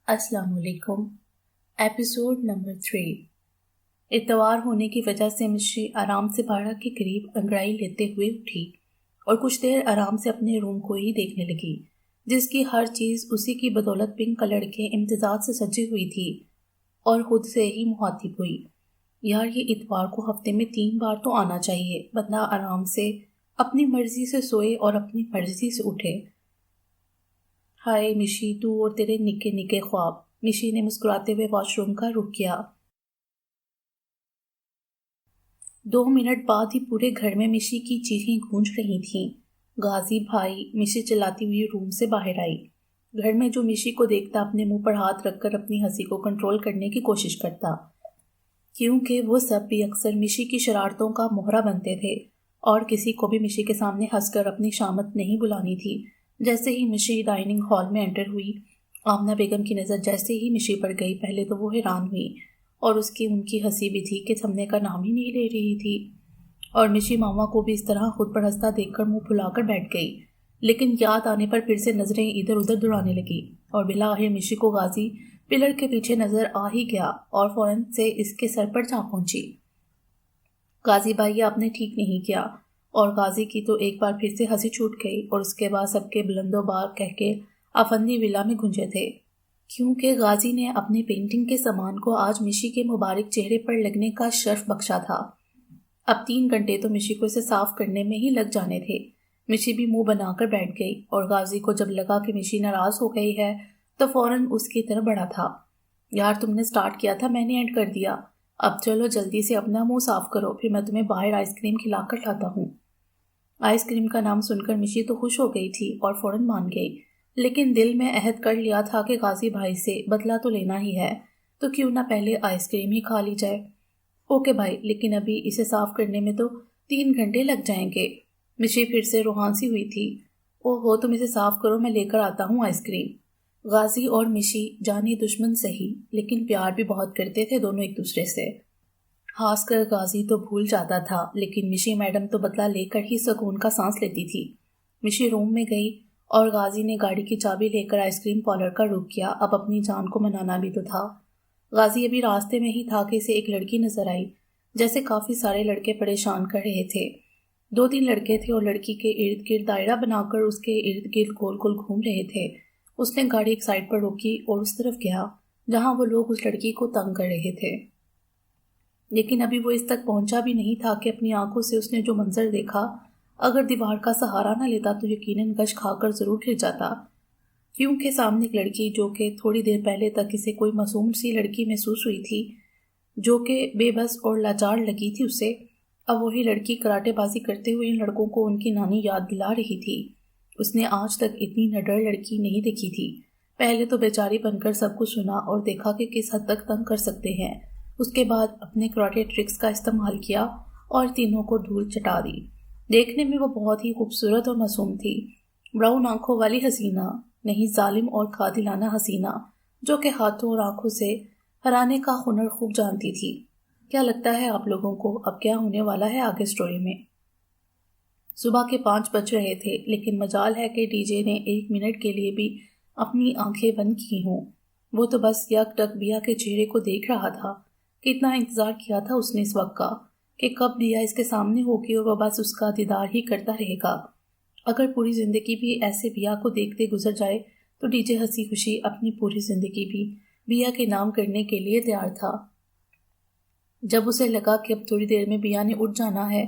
السلام علیکم۔ Episode number 3۔ اتوار ہونے کی وجہ سے مشی آرام سے 12 کے قریب انگڑائی لیتے ہوئے اٹھی اور کچھ دیر آرام سے اپنے روم کو ہی دیکھنے لگی، جس کی ہر چیز اسی کی بدولت پنک کلر کے امتزاج سے سجی ہوئی تھی، اور خود سے ہی مخاطب ہوئی، یار یہ اتوار کو ہفتے میں 3 بار تو آنا چاہیے، بندہ آرام سے اپنی مرضی سے سوئے اور اپنی مرضی سے اٹھے۔ ہائے مشی، تو اور تیرے نکے نکے خواب۔ مشی نے مسکراتے ہوئے واش روم کا رخ کیا۔ 2 منٹ بعد ہی پورے گھر میں مشی کی چیخیں گونج رہی تھیں۔ غازی بھائی، مشی چلاتی ہوئی روم سے باہر آئی۔ گھر میں جو مشی کو دیکھتا اپنے منہ پر ہاتھ رکھ کر اپنی ہنسی کو کنٹرول کرنے کی کوشش کرتا، کیونکہ وہ سب بھی اکثر مشی کی شرارتوں کا مہرہ بنتے تھے، اور کسی کو بھی مشی کے سامنے ہنس کر اپنی شامت نہیں بلانی تھی۔ جیسے ہی مشی ڈائننگ ہال میں انٹر ہوئی، آمنہ بیگم کی نظر جیسے ہی مشی پر گئی، پہلے تو وہ حیران ہوئی، اور ان کی ہنسی بھی تھی کہ تھمنے کا نام ہی نہیں لے رہی تھی، اور مشی ماما کو بھی اس طرح خود پر ہنستا دیکھ کر منہ پھلا کر بیٹھ گئی، لیکن یاد آنے پر پھر سے نظریں ادھر ادھر دوڑانے لگی، اور بالآخر مشی کو غازی پلر کے پیچھے نظر آ ہی گیا اور فوراً سے اس کے سر پر جا پہنچی۔ غازی بھائی، آپ نے ٹھیک نہیں کیا۔ اور غازی کی تو ایک بار پھر سے ہنسی چھوٹ گئی، اور اس کے بعد سب کے بلند و بار کہہ کے افندی ولا میں گونجے تھے، کیونکہ غازی نے اپنے پینٹنگ کے سامان کو آج مشی کے مبارک چہرے پر لگنے کا شرف بخشا تھا۔ اب 3 گھنٹے تو مشی کو اسے صاف کرنے میں ہی لگ جانے تھے۔ مشی بھی منہ بنا کر بیٹھ گئی، اور غازی کو جب لگا کہ مشی ناراض ہو گئی ہے تو فوراً اس کی طرف بڑھا تھا۔ یار تم نے سٹارٹ کیا تھا، میں نے اینڈ کر دیا، اب چلو جلدی سے اپنا منہ صاف کرو، پھر میں تمہیں باہر آئس کریم کھلا کر لاتا ہوں۔ آئس کریم کا نام سن کر مشی تو خوش ہو گئی تھی اور فوراً مان گئی، لیکن دل میں عہد کر لیا تھا کہ غازی بھائی سے بدلہ تو لینا ہی ہے، تو کیوں نہ پہلے آئس کریم ہی کھا لی جائے۔ اوکے بھائی، لیکن ابھی اسے صاف کرنے میں تو 3 گھنٹے لگ جائیں گے۔ مشی پھر سے روحانسی ہوئی تھی۔ او ہو، تم اسے صاف کرو، میں لے کر آتا ہوں آئس کریم۔ غازی اور مشی جانی دشمن سہی، لیکن پیار بھی بہت کرتے تھے دونوں ایک دوسرے سے۔ خاص کر غازی تو بھول جاتا تھا، لیکن مشی میڈم تو بدلہ لے کر ہی سکون کا سانس لیتی تھی۔ مشی روم میں گئی اور غازی نے گاڑی کی چابی لے کر آئس کریم پارلر کا رخ کیا۔ اب اپنی جان کو منانا بھی تو تھا۔ غازی ابھی راستے میں ہی تھا کہ اسے ایک لڑکی نظر آئی، جیسے کافی سارے لڑکے پریشان کر رہے تھے۔ 2-3 لڑکے تھے اور لڑکی کے ارد گرد دائرہ بنا کر اس کے ارد گرد گول گول گھوم رہے تھے۔ اس نے گاڑی ایک سائڈ پر روکی اور اس طرف گیا جہاں وہ لوگ اس لڑکی کو تنگ کر رہے تھے، لیکن ابھی وہ اس تک پہنچا بھی نہیں تھا کہ اپنی آنکھوں سے اس نے جو منظر دیکھا، اگر دیوار کا سہارا نہ لیتا تو یقیناً گش کھا کر ضرور گر جاتا، کیونکہ سامنے ایک لڑکی جو کہ تھوڑی دیر پہلے تک اسے کوئی معصوم سی لڑکی محسوس ہوئی تھی، جو کہ بے بس اور لاچار لگی تھی اسے، اب وہی لڑکی کراٹے بازی کرتے ہوئے ان لڑکوں کو ان کی نانی یاد دلا رہی تھی۔ اس نے آج تک اتنی نڈر لڑکی نہیں دیکھی تھی۔ پہلے تو بیچاری بن کر سب کچھ سنا اور دیکھا کہ کس حد تک تنگ کر سکتے ہیں، اس کے بعد اپنے کراٹے ٹرکس کا استعمال کیا اور تینوں کو دھول چٹا دی۔ دیکھنے میں وہ بہت ہی خوبصورت اور معصوم تھی، براؤن آنکھوں والی حسینہ، نہیں ظالم اور قاتلانہ حسینہ، جو کہ ہاتھوں اور آنکھوں سے ہرانے کا ہنر خوب جانتی تھی۔ کیا لگتا ہے آپ لوگوں کو اب کیا ہونے والا ہے آگے سٹوری میں؟ صبح کے 5 بج رہے تھے، لیکن مجال ہے کہ ڈی جے نے 1 منٹ کے لیے بھی اپنی آنکھیں بند کی ہوں۔ وہ تو بس یک ٹک بیا کے چہرے کو دیکھ رہا تھا۔ کتنا انتظار کیا تھا اس نے اس وقت کا، کہ کب بیا اس کے سامنے ہوگی اور وہ بس اس کا دیدار ہی کرتا رہے گا۔ اگر پوری زندگی بھی ایسے بیا کو دیکھتے گزر جائے تو ڈی جے ہنسی خوشی اپنی پوری زندگی بھی بیا کے نام کرنے کے لیے تیار تھا۔ جب اسے لگا کہ اب تھوڑی دیر میں بیا نے اٹھ جانا ہے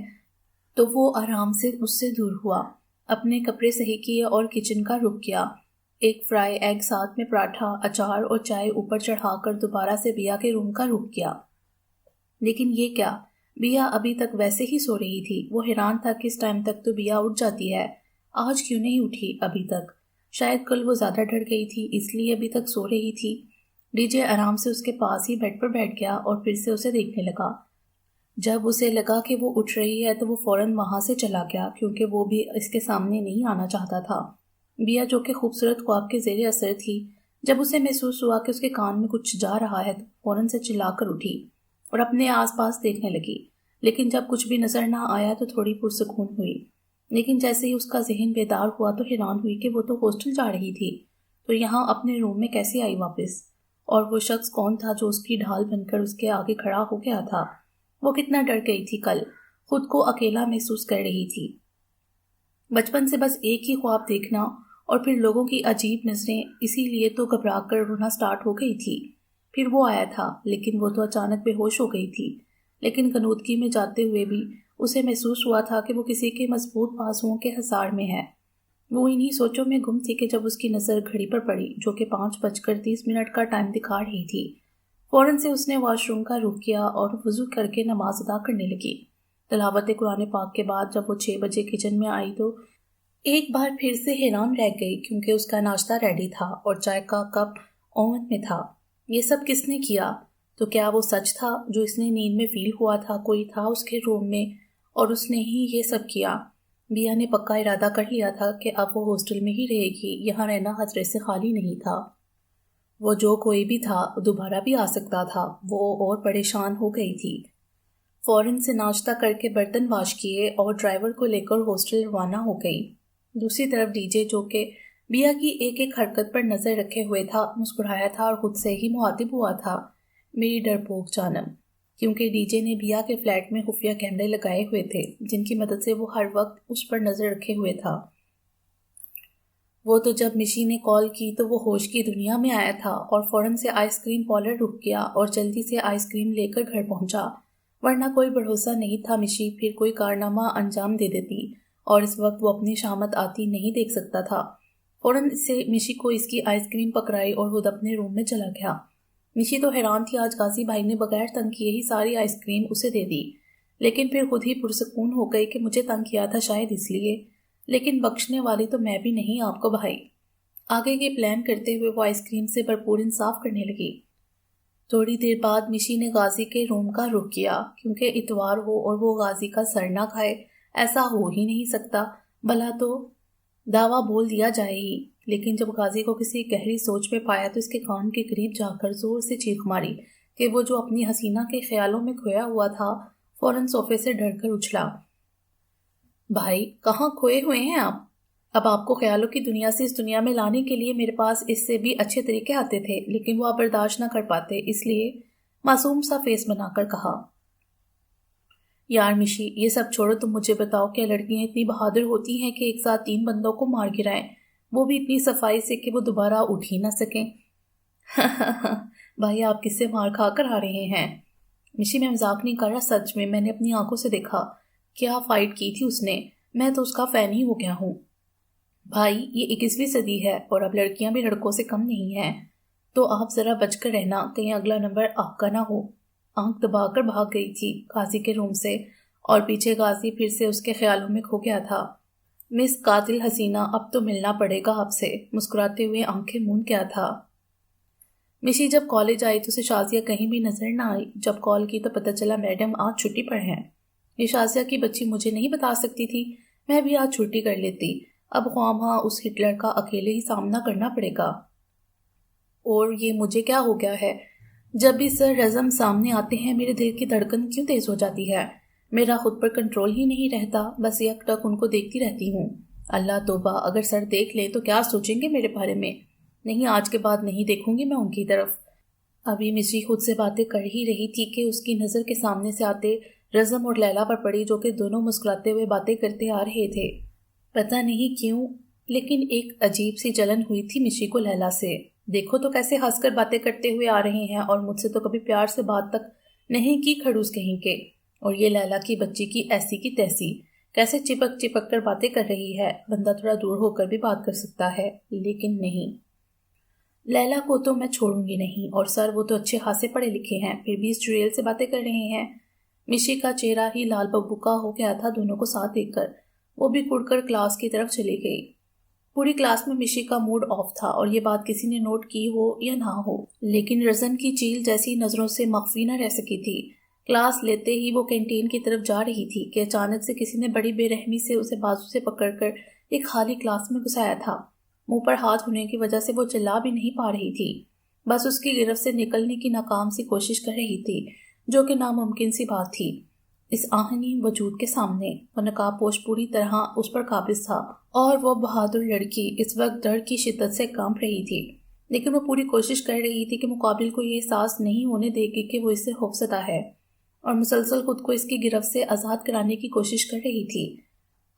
تو وہ آرام سے اس سے دور ہوا، اپنے کپڑے صحیح کیے اور کچن کا رخ کیا۔ ایک فرائی ایگ ساتھ میں پراٹھا، اچار اور چائے اوپر چڑھا کر دوبارہ سے بیا کے روم کا رخ کیا۔ لیکن یہ کیا، بیا ابھی تک ویسے ہی سو رہی تھی۔ وہ حیران تھا کہ اس ٹائم تک تو بیا اٹھ جاتی ہے، آج کیوں نہیں اٹھی ابھی تک؟ شاید کل وہ زیادہ ڈر گئی تھی اس لیے ابھی تک سو رہی تھی۔ ڈی جے آرام سے اس کے پاس ہی بیڈ پر بیٹھ گیا اور پھر سے اسے دیکھنے لگا۔ جب اسے لگا کہ وہ اٹھ رہی ہے تو وہ فوراً وہاں سے چلا گیا، کیونکہ وہ بھی اس کے سامنے نہیں آنا چاہتا تھا۔ بیا جو کہ خوبصورت خواب کے زیر اثر تھی، جب اسے محسوس ہوا کہ اس کے کان میں کچھ جا رہا ہے تو فوراً سے چلا کر اٹھی اور اپنے آس پاس دیکھنے لگی، لیکن جب کچھ بھی نظر نہ آیا تو تھوڑی پرسکون ہوئی۔ لیکن جیسے ہی اس کا ذہن بیدار ہوا تو حیران ہوئی کہ وہ تو ہاسٹل جا رہی تھی، تو یہاں اپنے روم میں کیسے آئی واپس؟ اور وہ شخص کون تھا جو اس کی ڈھال بن کر اس کے آگے کھڑا ہو گیا تھا؟ وہ کتنا ڈر گئی تھی کل، خود کو اکیلا محسوس کر رہی تھی۔ بچپن سے بس ایک ہی خواب دیکھنا اور پھر لوگوں کی عجیب نظریں، اسی لیے تو گھبرا کر رونا سٹارٹ ہو گئی تھی۔ پھر وہ آیا تھا، لیکن وہ تو اچانک بے ہوش ہو گئی تھی، لیکن غنودگی میں جاتے ہوئے بھی اسے محسوس ہوا تھا کہ وہ کسی کے مضبوط بازوؤں کے حصار میں ہے۔ وہ انہی سوچوں میں گم تھی کہ جب اس کی نظر گھڑی پر پڑی جو کہ 5:30 کا ٹائم دکھا رہی تھی۔ فوراً سے اس نے واش روم کا رخ کیا اور وضو کر کے نماز ادا کرنے لگی۔ تلاوت قرآن پاک کے بعد جب وہ 6 بجے کچن میں آئی تو ایک بار پھر سے حیران رہ گئی، کیونکہ اس کا ناشتہ ریڈی تھا اور چائے کا کپ اوون میں تھا۔ یہ سب کس نے کیا؟ تو کیا وہ سچ تھا جو اس نے نیند میں فیل ہوا تھا؟ کوئی تھا اس کے روم میں اور اس نے ہی یہ سب کیا۔ بیا نے پکا ارادہ کر لیا تھا کہ اب وہ ہاسٹل میں ہی رہے گی، یہاں رہنا خطرے سے خالی نہیں تھا۔ وہ جو کوئی بھی تھا دوبارہ بھی آ سکتا تھا۔ وہ اور پریشان ہو گئی تھی۔ فوراً سے ناشتہ کر کے برتن واش کیے اور ڈرائیور کو لے کر ہاسٹل روانہ ہو گئی۔ دوسری طرف ڈی جے، جو کہ بیا کی ایک ایک حرکت پر نظر رکھے ہوئے تھا، مسکرایا تھا اور خود سے ہی مخاطب ہوا تھا، میری ڈرپوک جانم، کیونکہ ڈی جے نے بیا کے فلیٹ میں خفیہ کیمرے لگائے ہوئے تھے جن کی مدد سے وہ ہر وقت اس پر نظر رکھے ہوئے تھا۔ وہ تو جب مشی نے کال کی تو وہ ہوش کی دنیا میں آیا تھا اور فوراً سے آئس کریم پارلر رک گیا اور جلدی سے آئس کریم لے کر گھر پہنچا، ورنہ کوئی بھروسہ نہیں تھا مشی پھر کوئی کارنامہ انجام دے دیتی اور اس وقت وہ اپنی شامت آتی نہیں دیکھ سکتا تھا۔ فوراً سے مشی کو اس کی آئس کریم پکڑائی اور خود اپنے روم میں چلا گیا۔ مشی تو حیران تھی، آج غازی بھائی نے بغیر تنگ کیے ہی ساری آئس کریم اسے دے دی، لیکن پھر خود ہی پرسکون ہو گئی کہ مجھے تنگ کیا تھا شاید اس لیے، لیکن بخشنے والی تو میں بھی نہیں آپ کو بھائی۔ آگے کے پلان کرتے ہوئے وہ آئس کریم سے بھرپور انصاف کرنے لگی۔ تھوڑی دیر بعد مشی نے غازی کے روم کا رخ کیا، کیونکہ اتوار ہو اور وہ غازی کا سر نہ کھائے، ایسا ہو ہی نہیں سکتا، بھلا تو دعویٰ بول دیا جائے ہی۔ لیکن جب غازی کو کسی گہری سوچ میں پایا تو اس کے کان کے قریب جا کر زور سے چیخ ماری کہ وہ جو اپنی حسینہ کے خیالوں میں کھویا ہوا تھا فوراً صوفے سے ڈر کر اچھلا۔ بھائی کہاں کھوئے ہوئے ہیں آپ؟ اب آپ کو خیالوں کی دنیا سے اس دنیا میں لانے کے لیے میرے پاس اس سے بھی اچھے طریقے آتے تھے، لیکن وہ آپ برداشت نہ کر پاتے، اس لیے معصوم سا فیس بنا کر کہا، یار مشی یہ سب چھوڑو، تم مجھے بتاؤ کیا لڑکیاں اتنی بہادر ہوتی ہیں کہ ایک ساتھ 3 بندوں کو مار گرائیں، وہ بھی اتنی صفائی سے کہ وہ دوبارہ اٹھ ہی نہ سکیں؟ بھائی آپ کس سے مار کھا کر آ رہے ہیں؟ مشی میں مذاق نہیں کر رہا، سچ میں نے اپنی آنکھوں سے دیکھا، کیا فائٹ کی تھی اس نے، میں تو اس کا فین ہی ہو گیا ہوں۔ بھائی یہ 21ویں صدی ہے اور اب لڑکیاں بھی لڑکوں سے کم نہیں ہیں، تو آپ ذرا بچ کر رہنا، کہیں اگلا نمبر آپ کا نہ ہو۔ آنکھ دبا کر بھاگ گئی تھی غازی کے روم سے اور پیچھے غازی پھر سے اس کے خیالوں میں کھو گیا تھا۔ مس قاتل حسینہ اب تو ملنا پڑے گا آپ سے، مسکراتے ہوئے آنکھیں موند گیا تھا۔ مشی جب کالج آئی تو اسے شازیہ کہیں بھی نظر نہ آئی، جب کال کی تو پتہ چلا میڈم آج چھٹی پر ہیں۔ یہ شازیہ کی بچی مجھے نہیں بتا سکتی تھی، میں بھی آج چھٹی کر لیتی، اب خواہاں اس ہٹلر کا اکیلے ہی سامنا کرنا پڑے گا۔ اور یہ مجھے کیا ہو گیا ہے؟ جب بھی سر رزم سامنے آتے ہیں میرے دل کی دھڑکن کیوں تیز ہو جاتی ہے؟ میرا خود پر کنٹرول ہی نہیں رہتا، بس یک ٹک ان کو دیکھتی رہتی ہوں۔ اللہ توبہ، اگر سر دیکھ لیں تو کیا سوچیں گے میرے بارے میں؟ نہیں، آج کے بعد نہیں دیکھوں گی میں ان کی طرف۔ ابھی مشی خود سے باتیں کر ہی رہی تھی کہ اس کی نظر کے سامنے سے آتے رزم اور لیلا پر پڑی، جو کہ دونوں مسکراتے ہوئے باتیں کرتے آ رہے تھے۔ پتہ نہیں کیوں لیکن ایک عجیب سی جلن ہوئی تھی مشی کو لیلا سے۔ دیکھو تو کیسے ہنس کر باتیں کرتے ہوئے آ رہے ہیں، اور مجھ سے تو کبھی پیار سے بات تک نہیں کی کھڑوس کہیں کے، اور یہ لیلا کی بچی کی ایسی کی تیسی کیسے چپک چپک کر باتیں کر رہی ہے۔ بندہ تھوڑا دور ہو کر بھی بات کر سکتا ہے، لیکن نہیں، لیلا کو تو میں چھوڑوں گی نہیں، اور سر وہ تو اچھے خاصے پڑھے لکھے ہیں، پھر بھی اس چڑیل سے باتیں کر رہے ہیں۔ مشی کا چہرہ ہی لال ببو کا ہو گیا تھا دونوں کو ساتھ دیکھ کر، وہ بھی کڑ کر کلاس کی طرف چلی گئی۔ پوری کلاس میں مشی کا موڈ آف تھا، اور یہ بات کسی نے نوٹ کی ہو یا نہ ہو، لیکن رزن کی چیل جیسی نظروں سے مخفی نہ رہ سکی تھی۔ کلاس لیتے ہی وہ کینٹین کی طرف جا رہی تھی کہ اچانک سے کسی نے بڑی بے رحمی سے اسے بازو سے پکڑ کر ایک خالی کلاس میں گھسایا تھا۔ منہ پر ہاتھ ہونے کی وجہ سے وہ چلا بھی نہیں پا رہی تھی، بس اس کی گرفت سے نکلنے کی ناکام سی کوشش کر رہی تھی، جو کہ ناممکن سی بات تھی۔ اس آہنی وجود کے سامنے وہ نقاب پوش پوری طرح اس پر قابض تھا، اور وہ بہادر لڑکی اس وقت ڈر کی شدت سے کانپ رہی تھی، لیکن وہ پوری کوشش کر رہی تھی کہ مقابل کو یہ احساس نہیں ہونے دے گی کہ وہ اس سے خوفزدہ ہے، اور مسلسل خود کو اس کی گرفت سے آزاد کرانے کی کوشش کر رہی تھی۔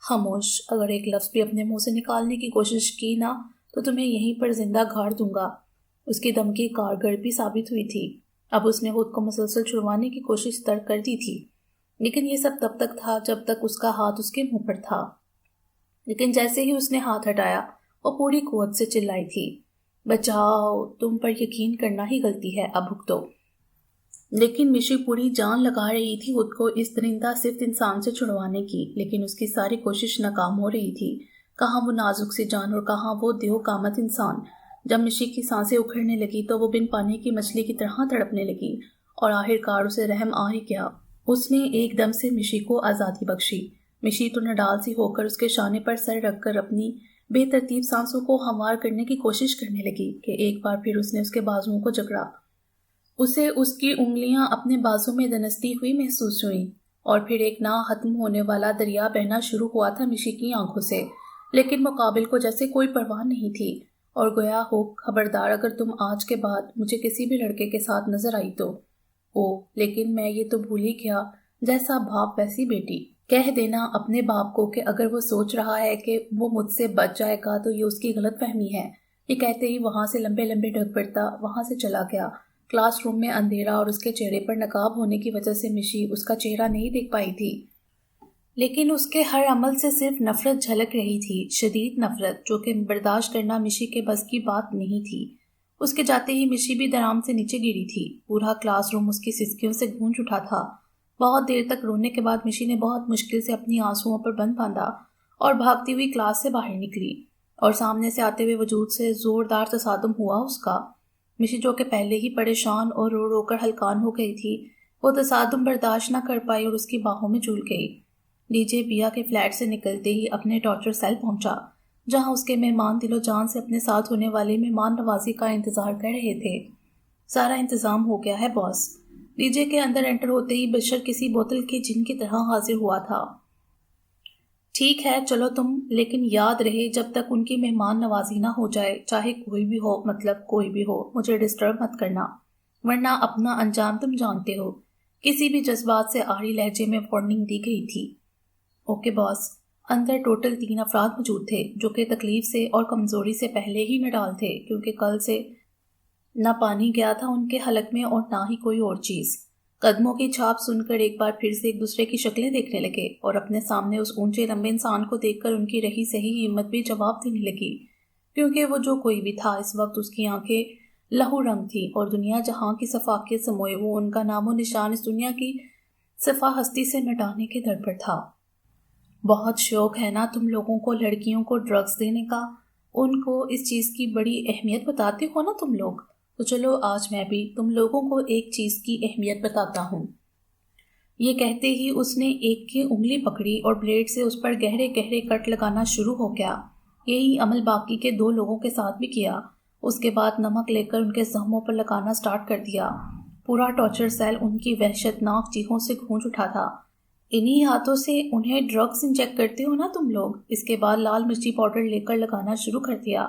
خاموش، اگر ایک لفظ بھی اپنے منہ سے نکالنے کی کوشش کی نا تو تمہیں یہیں پر زندہ گاڑ دوں گا۔ اس کی دھمکی کارگر بھی ثابت ہوئی تھی۔ اب اس نے خود کو مسلسل چھڑوانے کی کوشش ترک کر دی تھی، لیکن یہ سب تب تک تھا جب تک اس کا ہاتھ اس کے منہ پر تھا۔ لیکن جیسے ہی اس نے ہاتھ ہٹایا وہ پوری قوت سے چلائی تھی، بچاؤ، تم پر یقین کرنا ہی غلطی ہے، اب بھگتو۔ لیکن مشی پوری جان لگا رہی تھی خود کو اس درندہ صفت انسان سے چھڑوانے کی، لیکن اس کی ساری کوشش ناکام ہو رہی تھی۔ کہاں وہ نازک سی جان اور کہاں وہ دیو قامت انسان۔ جب مشی کی سانسیں اکھڑنے لگی تو وہ بن پانی کی مچھلی کی طرح تڑپنے لگی، اور آخرکار اسے رحم آ ہی گیا۔ اس نے ایک دم سے مشی کو آزادی بخشی۔ مشی تو نڈال سی ہو کر اس کے شانے پر سر رکھ کر اپنی بے ترتیب سانسوں کو ہموار کرنے کی کوشش کرنے لگی کہ ایک بار پھر اس نے اس کے بازوؤں کو جکڑا۔ اسے اس کی انگلیاں اپنے بازو میں دنستی ہوئی محسوس ہوئیں، اور پھر ایک نہ ختم ہونے والا دریا بہنا شروع ہوا تھا مشی کی آنکھوں سے، لیکن مقابل کو جیسے کوئی پرواہ نہیں تھی، اور گویا ہو خبردار اگر تم آج کے بعد مجھے کسی بھی لڑکے کے ساتھ نظر آئی تو۔ لیکن میں یہ تو بھول ہی گیا، جیسا باپ ویسی بیٹی۔ کہہ دینا اپنے باپ کو کہ اگر وہ سوچ رہا ہے کہ وہ مجھ سے بچ جائے گا تو یہ اس کی غلط فہمی ہے۔ یہ کہتے ہی وہاں سے لمبے لمبے ڈگ پڑتا وہاں سے چلا گیا۔ کلاس روم میں اندھیرا اور اس کے چہرے پر نقاب ہونے کی وجہ سے مشی اس کا چہرہ نہیں دیکھ پائی تھی، لیکن اس کے ہر عمل سے صرف نفرت جھلک رہی تھی، شدید نفرت، جو کہ برداشت کرنا مشی کے بس کی بات نہیں تھی۔ اس کے جاتے ہی مشی بھی درام سے نیچے گری تھی۔ پورا کلاس روم اس کی سسکیوں سے گونج اٹھا تھا۔ بہت دیر تک رونے کے بعد مشی نے بہت مشکل سے اپنی آنسوؤں پر بند باندھا اور بھاگتی ہوئی کلاس سے باہر نکلی، اور سامنے سے آتے ہوئے وجود سے زوردار تصادم ہوا اس کا۔ مشی جو کہ پہلے ہی پریشان اور رو رو کر ہلکان ہو گئی تھی، وہ تصادم برداشت نہ کر پائی اور اس کی باہوں میں جھول گئی۔ ڈی جے بیا کے فلیٹ سے نکلتے ہی اپنے ٹارچر سیل پہنچا، جہاں اس کے مہمان دل و جان سے اپنے ساتھ ہونے والے مہمان نوازی کا انتظار کر رہے تھے۔ سارا انتظام ہو گیا ہے باس۔ ڈی جے کے اندر انٹر ہوتے ہی بشر کسی بوتل کے جن کی طرح حاضر ہوا تھا۔ ٹھیک ہے چلو تم، لیکن یاد رہے جب تک ان کی مہمان نوازی نہ ہو جائے، چاہے کوئی بھی ہو، مطلب کوئی بھی ہو، مجھے ڈسٹرب مت کرنا، ورنہ اپنا انجام تم جانتے ہو۔ کسی بھی جذبات سے آڑی لہجے میں وارننگ دی گئی تھی۔ اوکے باس۔ اندر ٹوٹل 3 افراد موجود تھے، جو کہ تکلیف سے اور کمزوری سے پہلے ہی نڈال تھے، کیونکہ کل سے نہ پانی گیا تھا ان کے حلق میں اور نہ ہی کوئی اور چیز۔ قدموں کی چھاپ سن کر ایک بار پھر سے ایک دوسرے کی شکلیں دیکھنے لگے، اور اپنے سامنے اس اونچے لمبے انسان کو دیکھ کر ان کی رہی صحیح ہمت بھی جواب دینے لگی، کیونکہ وہ جو کوئی بھی تھا اس وقت اس کی آنکھیں لہو رنگ تھی، اور دنیا جہاں کی صفاقیت سموئے وہ ان کا نام و نشان اس دنیا کی صفا ہستی سے مٹانے کے در پر تھا۔ بہت شوق ہے نا تم لوگوں کو لڑکیوں کو ڈرگز دینے کا، ان کو اس چیز کی بڑی اہمیت بتاتے ہو نا تم لوگ، تو چلو آج میں بھی تم لوگوں کو ایک چیز کی اہمیت بتاتا ہوں۔ یہ کہتے ہی اس نے ایک کی انگلی پکڑی اور بلیڈ سے اس پر گہرے گہرے کٹ لگانا شروع ہو گیا۔ یہی عمل باقی کے 2 لوگوں کے ساتھ بھی کیا۔ اس کے بعد نمک لے کر ان کے زخموں پر لگانا سٹارٹ کر دیا۔ پورا ٹارچر سیل ان کی وحشت ناک چیخوں سے گونج اٹھا تھا۔ انہی ہاتھوں سے انہیں ڈرگز انجیکٹ کرتے ہو نا تم لوگ۔ اس کے بعد لال مرچی پاؤڈر لے کر لگانا شروع کر دیا۔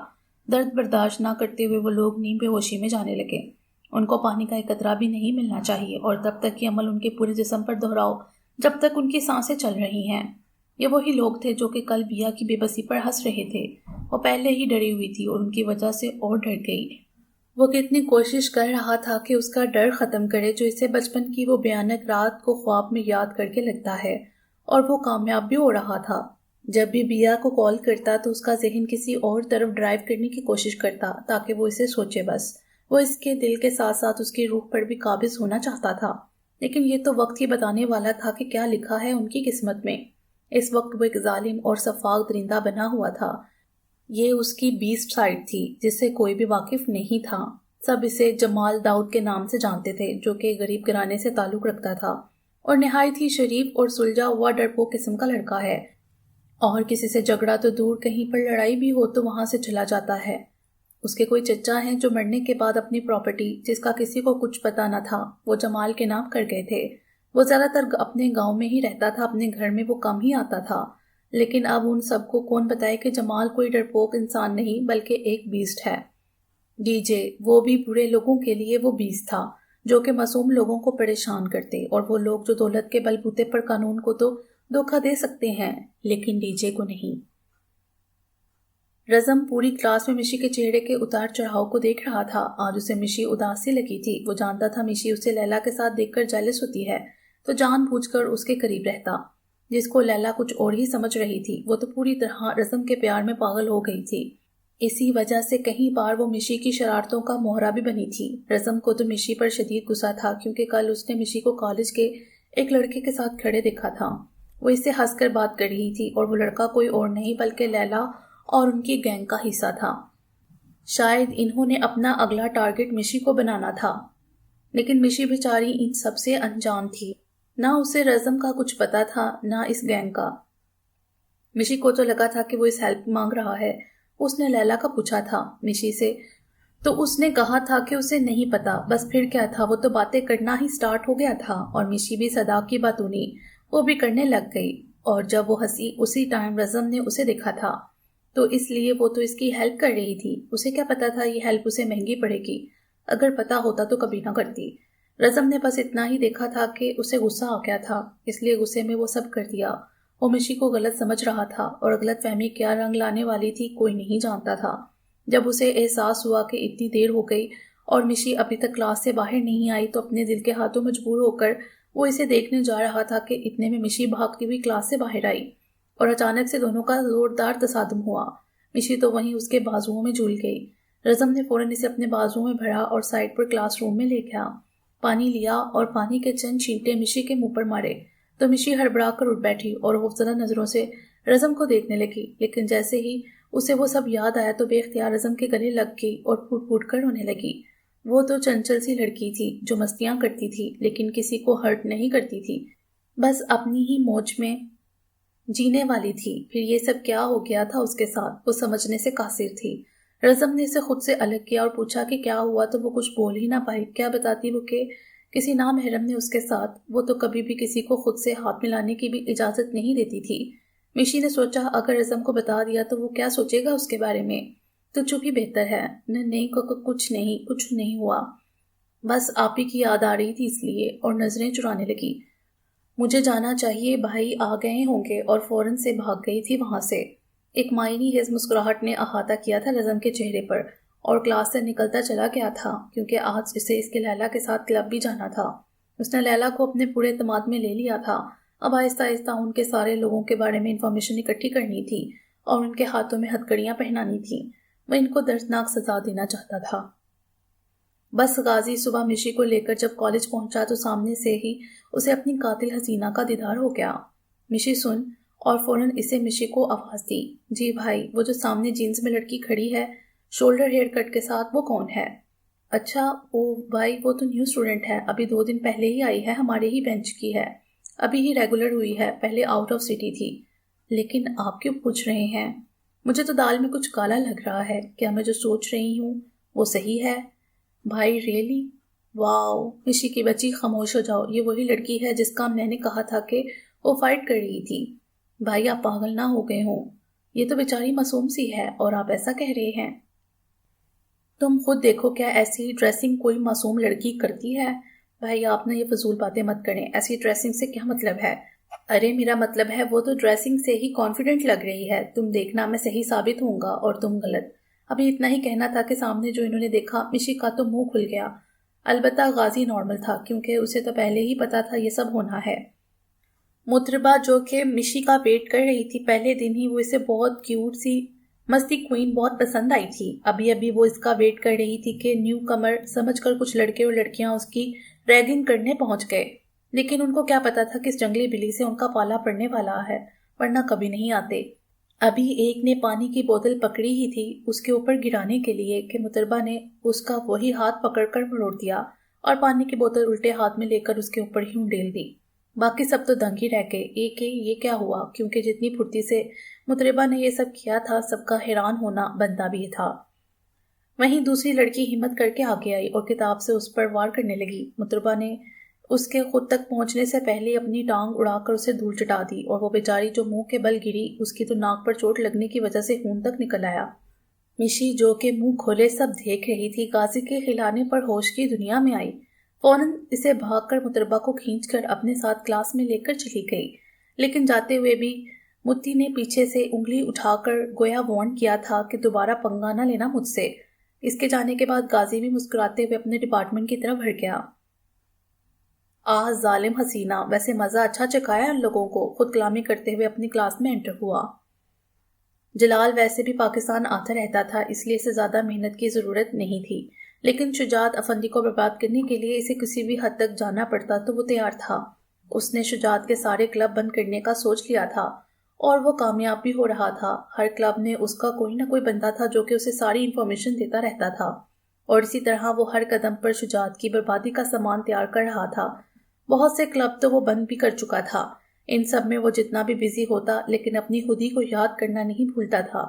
درد برداشت نہ کرتے ہوئے وہ لوگ نیم بے ہوشی میں جانے لگے۔ ان کو پانی کا ایک قطرہ بھی نہیں ملنا چاہیے، اور تب تک یہ عمل ان کے پورے جسم پر دہراؤ جب تک ان کی سانسیں چل رہی ہیں۔ یہ وہی لوگ تھے جو کہ کل بیا کی بے بسی پر ہنس رہے تھے۔ وہ پہلے ہی ڈری ہوئی تھی اور ان کی وجہ سے اور ڈر گئی۔ وہ کتنی کوشش کر رہا تھا کہ اس کا ڈر ختم کرے جو اسے بچپن کی وہ بھیانک رات کو خواب میں یاد کر کے لگتا ہے، اور وہ کامیاب بھی ہو رہا تھا۔ جب بھی بیا کو کال کرتا تو اس کا ذہن کسی اور طرف ڈرائیو کرنے کی کوشش کرتا تاکہ وہ اسے سوچے بس۔ وہ اس کے دل کے ساتھ ساتھ اس کی روح پر بھی قابض ہونا چاہتا تھا، لیکن یہ تو وقت ہی بتانے والا تھا کہ کیا لکھا ہے ان کی قسمت میں۔ اس وقت وہ ایک ظالم اور سفاک درندہ بنا ہوا تھا۔ یہ اس کی بیسٹ سائڈ تھی جس سے کوئی بھی واقف نہیں تھا۔ سب اسے جمال داؤد کے نام سے جانتے تھے، جو کہ غریب گھرانے سے تعلق رکھتا تھا اور نہایت ہی شریف اور سلجھا ہوا ڈرپوک قسم کا لڑکا ہے، اور کسی سے جھگڑا تو دور، کہیں پر لڑائی بھی ہو تو وہاں سے چلا جاتا ہے۔ اس کے کوئی چچا ہیں جو مرنے کے بعد اپنی پراپرٹی، جس کا کسی کو کچھ پتا نہ تھا، وہ جمال کے نام کر گئے تھے۔ وہ زیادہ تر اپنے گاؤں میں ہی رہتا تھا، اپنے گھر میں وہ کم ہی آتا تھا، لیکن اب ان سب کو کون بتائے کہ جمال کوئی ڈرپوک انسان نہیں بلکہ ایک بیسٹ ہے۔ ڈی جے، وہ بھی برے لوگوں کے لیے وہ بیسٹ تھا جو کہ معصوم لوگوں کو پریشان کرتے، اور وہ لوگ جو دولت کے بل بوتے پر قانون کو تو دھوکہ دے سکتے ہیں لیکن ڈی جے کو نہیں۔ رزم پوری کلاس میں مشی کے چہرے کے اتار چڑھاؤ کو دیکھ رہا تھا۔ آج اسے مشی اداس سی لگی تھی۔ وہ جانتا تھا مشی اسے لیلا کے ساتھ دیکھ کر جیلس ہوتی ہے تو جان بوجھ کر اس کے قریب رہتا۔ جس کو لیلا کچھ اور ہی سمجھ رہی تھی، وہ تو پوری طرح رزم کے پیار میں پاگل ہو گئی تھی۔ اسی وجہ سے کہیں بار وہ مشی کی شرارتوں کا مہرا بھی بنی تھی۔ رزم کو تو مشی پر شدید غصہ تھا کیونکہ کل اس نے مشی کو کالج کے ایک لڑکے کے ساتھ کھڑے دیکھا تھا۔ وہ اس سے ہنس کر بات کر رہی تھی اور وہ لڑکا کوئی اور نہیں بلکہ لیلا اور ان کی گینگ کا حصہ تھا۔ شاید انہوں نے اپنا اگلا ٹارگٹ مشی کو بنانا تھا، لیکن مشی بیچاری ان سب سے انجان تھی۔ نہ اسے رزم کا کچھ پتا تھا نہ اس گینگ کا۔ مشی کو تو لگا تھا کہ وہ اس ہیلپ مانگ رہا ہے۔ اس نے لیلا کا پوچھا تھا مشی سے، تو اس نے کہا تھا کہ اسے نہیں پتا۔ بس پھر کیا تھا، وہ تو باتیں کرنا ہی سٹارٹ ہو گیا تھا اور مشی بھی صدا کی باتونی وہ بھی کرنے لگ گئی۔ اور جب وہ ہنسی اسی ٹائم رزم نے اسے دیکھا تھا، تو اس لیے وہ تو اس کی ہیلپ کر رہی تھی۔ اسے کیا پتا تھا یہ ہیلپ اسے مہنگی پڑے گی، اگر پتا ہوتا تو کبھی نہ کرتی۔ رزم نے بس اتنا ہی دیکھا تھا کہ اسے غصہ آ گیا تھا، اس لیے غصے میں وہ سب کر دیا۔ وہ مشی کو غلط سمجھ رہا تھا اور غلط فہمی کیا رنگ لانے والی تھی کوئی نہیں جانتا تھا۔ جب اسے احساس ہوا کہ اتنی دیر ہو گئی اور مشی ابھی تک کلاس سے باہر نہیں آئی تو اپنے دل کے ہاتھوں مجبور ہو کر وہ اسے دیکھنے جا رہا تھا کہ اتنے میں مشی بھاگتی ہوئی کلاس سے باہر آئی اور اچانک سے دونوں کا زوردار تصادم ہوا۔ مشی تو وہیں اس کے بازوؤں میں جھول گئی۔ رزم نے فوراً اسے اپنے بازوؤں میں بھرا اور سائڈ پر کلاس روم میں لے گیا۔ پانی لیا اور پانی کے چند چھینٹے مشی کے منہ پر مارے تو مشی ہڑبڑا کر اٹھ بیٹھی اور خوفزدہ نظروں سے رزم کو دیکھنے لگی، لیکن جیسے ہی اسے وہ سب یاد آیا تو بے اختیار رزم کے گلے لگ گئی اور پھوٹ پھوٹ کر رونے لگی۔ وہ تو چنچل سی لڑکی تھی جو مستیاں کرتی تھی لیکن کسی کو ہرٹ نہیں کرتی تھی، بس اپنی ہی موج میں جینے والی تھی۔ پھر یہ سب کیا ہو گیا تھا اس کے ساتھ، وہ سمجھنے سے قاصر تھی۔ رزم نے اسے خود سے الگ کیا اور پوچھا کہ کیا ہوا تو وہ کچھ بول ہی نہ پائی۔ کیا بتاتی وہ کہ کسی نامحرم نے اس کے ساتھ، وہ تو کبھی بھی کسی کو خود سے ہاتھ ملانے کی بھی اجازت نہیں دیتی تھی۔ مشی نے سوچا اگر رزم کو بتا دیا تو وہ کیا سوچے گا اس کے بارے میں، تو چپ ہی بہتر ہے۔ نہیں کچھ نہیں ہوا، بس آپ ہی کی یاد آ رہی تھی اس لیے، اور نظریں چرانے لگی۔ مجھے جانا چاہیے، بھائی آ گئے ہوں گے، اور فوراً سے بھاگ گئی تھی وہاں سے۔ ایک معنی خیز مسکراہٹ نے احاطہ کیا تھا رزم کے چہرے پر اور کلاس سے نکلتا چلا گیا تھا کیونکہ آج اسے اس کے لیلا کے ساتھ کلب بھی جانا تھا۔ اس نے لیلا کو اپنے پورے اعتماد میں لے لیا تھا۔ اب آہستہ آہستہ ان کے سارے لوگوں کے بارے میں انفارمیشن اکٹھی کرنی تھی اور ان کے ہاتھوں میں ہتھکڑیاں پہنانی تھیں۔ وہ ان کو دردناک سزا دینا چاہتا تھا۔ بس غازی صبح مشی کو لے کر جب کالج پہنچا تو سامنے سے ہی اسے اپنی قاتل حسینہ کا دیدار ہو گیا۔ مشی سن، اور فوراً اسے مشی کو آواز دی، جی بھائی، وہ جو سامنے جینز میں لڑکی کھڑی ہے شولڈر ہیئر کٹ کے ساتھ، وہ کون ہے؟ اچھا او بھائی، وہ تو نیو اسٹوڈنٹ ہے، ابھی 2 دن پہلے ہی آئی ہے، ہمارے ہی بینچ کی ہے، ابھی ہی ریگولر ہوئی ہے، پہلے آؤٹ آف سٹی تھی۔ لیکن آپ کیوں پوچھ رہے ہیں؟ مجھے تو دال میں کچھ کالا لگ رہا ہے، کیا میں جو سوچ رہی ہوں وہ صحیح ہے؟ بھائی ریئلی؟ واو، مشی کی بچی خاموش ہو جاؤ، یہ وہی لڑکی ہے جس کا میں نے کہا تھا کہ وہ فائٹ کر رہی تھی۔ بھائی آپ پاگل نہ ہو گئے ہوں، یہ تو بیچاری معصوم سی ہے اور آپ ایسا کہہ رہے ہیں؟ تم خود دیکھو، کیا ایسی ڈریسنگ کوئی معصوم لڑکی کرتی ہے؟ بھائی آپ نے یہ فضول باتیں مت کریں، ایسی ڈریسنگ سے کیا مطلب ہے؟ ارے میرا مطلب ہے وہ تو ڈریسنگ سے ہی کانفیڈنٹ لگ رہی ہے، تم دیکھنا میں صحیح ثابت ہوں گا اور تم غلط۔ ابھی اتنا ہی کہنا تھا کہ سامنے جو انہوں نے دیکھا، مشی کا تو منہ کھل گیا۔ البتہ غازی نارمل تھا کیونکہ اسے تو پہلے ہی پتا تھا یہ سب ہونا ہے۔ مطربہ جو کہ مشی کا ویٹ کر رہی تھی، پہلے دن ہی وہ اسے بہت کیوٹ سی مستی کوئین بہت پسند آئی تھی۔ ابھی وہ اس کا ویٹ کر رہی تھی کہ نیو کمر سمجھ کر کچھ لڑکے اور لڑکیاں اس کی ریگنگ کرنے پہنچ گئے، لیکن ان کو کیا پتا تھا کہ اس جنگلی بلی سے ان کا پالا پڑنے والا ہے، ورنہ کبھی نہیں آتے۔ ابھی ایک نے پانی کی بوتل پکڑی ہی تھی اس کے اوپر گرانے کے لیے کہ مطربہ نے اس کا وہی ہاتھ پکڑ کر مروڑ دیا اور پانی کی بوتل الٹے ہاتھ میں لے کر اس کے اوپر ہی ڈیل دی۔ باقی سب تو دنگ ہی رہ گئے کہ یہ کیا ہوا، کیونکہ جتنی پھرتی سے مطربہ نے یہ سب کیا تھا سب کا حیران ہونا بنتا بھی تھا۔ وہیں دوسری لڑکی ہمت کر کے آگے آئی اور کتاب سے اس پر وار کرنے لگی۔ مطربہ نے اس کے خود تک پہنچنے سے پہلے اپنی ٹانگ اڑا کر اسے دھول چٹا دی، اور وہ بیچاری جو منہ کے بل گری، اس کی تو ناک پر چوٹ لگنے کی وجہ سے خون تک نکل آیا۔ مشی جو کہ منہ کھولے سب دیکھ رہی تھی، غازی کے کھلانے پر ہوش کی دنیا میں آئی۔ فوراً اسے بھاگ کر متربہ کو کھینچ کر اپنے ساتھ کلاس میں لے کر چلی گئی، لیکن جاتے ہوئے بھی متی نے پیچھے سے انگلی اٹھا کر گویا وارن کیا تھا کہ دوبارہ پنگا نہ لینا مجھ سے۔ اس کے جانے کے بعد غازی بھی مسکراتے ہوئے اپنے ڈپارٹمنٹ کی طرف بڑھ گیا۔ ظالم حسینہ، ویسے مزہ اچھا چکھایا ان لوگوں کو، خود کلامی کرتے ہوئے اپنی کلاس میں انٹر ہوا۔ جلال ویسے بھی پاکستان آتا رہتا تھا، اس لیے اسے زیادہ محنت کی ضرورت نہیں تھی، لیکن شجاعت افندی کو برباد کرنے کے لیے اسے کسی بھی حد تک جانا پڑتا تو وہ تیار تھا۔ اس نے شجاعت کے سارے کلب بند کرنے کا سوچ لیا تھا، اور وہ کامیاب بھی ہو رہا تھا۔ ہر کلب میں اس کا کوئی نہ کوئی بندہ تھا جو کہ اسے ساری انفارمیشن دیتا رہتا تھا، اور اسی طرح وہ ہر قدم پر شجاعت کی بربادی کا سامان تیار کر رہا تھا۔ بہت سے کلب تو وہ بند بھی کر چکا تھا۔ ان سب میں وہ جتنا بھی بزی ہوتا، لیکن اپنی خودی کو یاد کرنا نہیں بھولتا تھا۔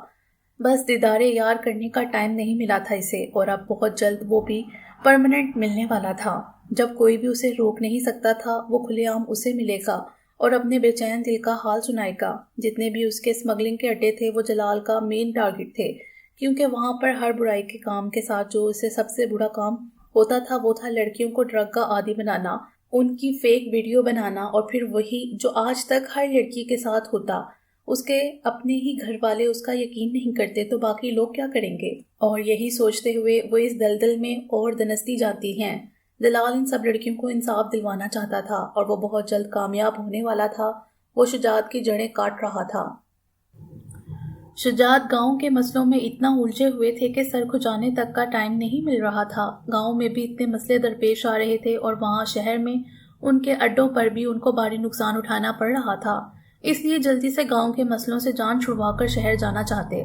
بس دیدار یار کرنے کا ٹائم نہیں ملا تھا اسے، اور اب بہت جلد وہ بھی پرماننٹ ملنے والا تھا۔ جب کوئی بھی اسے روک نہیں سکتا تھا، وہ کھلے عام اسے ملے گا اور اپنے بے چین دل کا حال سنائے گا۔ جتنے بھی اس کے اسمگلنگ کے اڈے تھے وہ جلال کا مین ٹارگٹ تھے، کیونکہ وہاں پر ہر برائی کے کام کے ساتھ جو اسے سب سے برا کام ہوتا تھا وہ تھا لڑکیوں کو ڈرگ کا عادی بنانا، ان کی فیک ویڈیو بنانا، اور پھر وہی جو آج تک ہر لڑکی کے ساتھ ہوتا۔ اس کے اپنے ہی گھر والے اس کا یقین نہیں کرتے تو باقی لوگ کیا کریں گے؟ اور یہی سوچتے ہوئے وہ اس دلدل میں اور دنستی جاتی ہیں۔ جلال ان سب لڑکیوں کو انصاف دلوانا چاہتا تھا، اور وہ بہت جلد کامیاب ہونے والا تھا۔ وہ شجاعت کی جڑیں کاٹ رہا تھا۔ شجاعت گاؤں کے مسئلوں میں اتنا الجھے ہوئے تھے کہ سر کھجانے تک کا ٹائم نہیں مل رہا تھا۔ گاؤں میں بھی اتنے مسئلے درپیش آ رہے تھے، اور وہاں شہر میں ان کے اڈوں پر بھی ان کو بھاری نقصان اٹھانا پڑ رہا تھا۔ اس لیے جلدی سے گاؤں کے مسئلوں سے جان چھڑوا کر شہر جانا چاہتے۔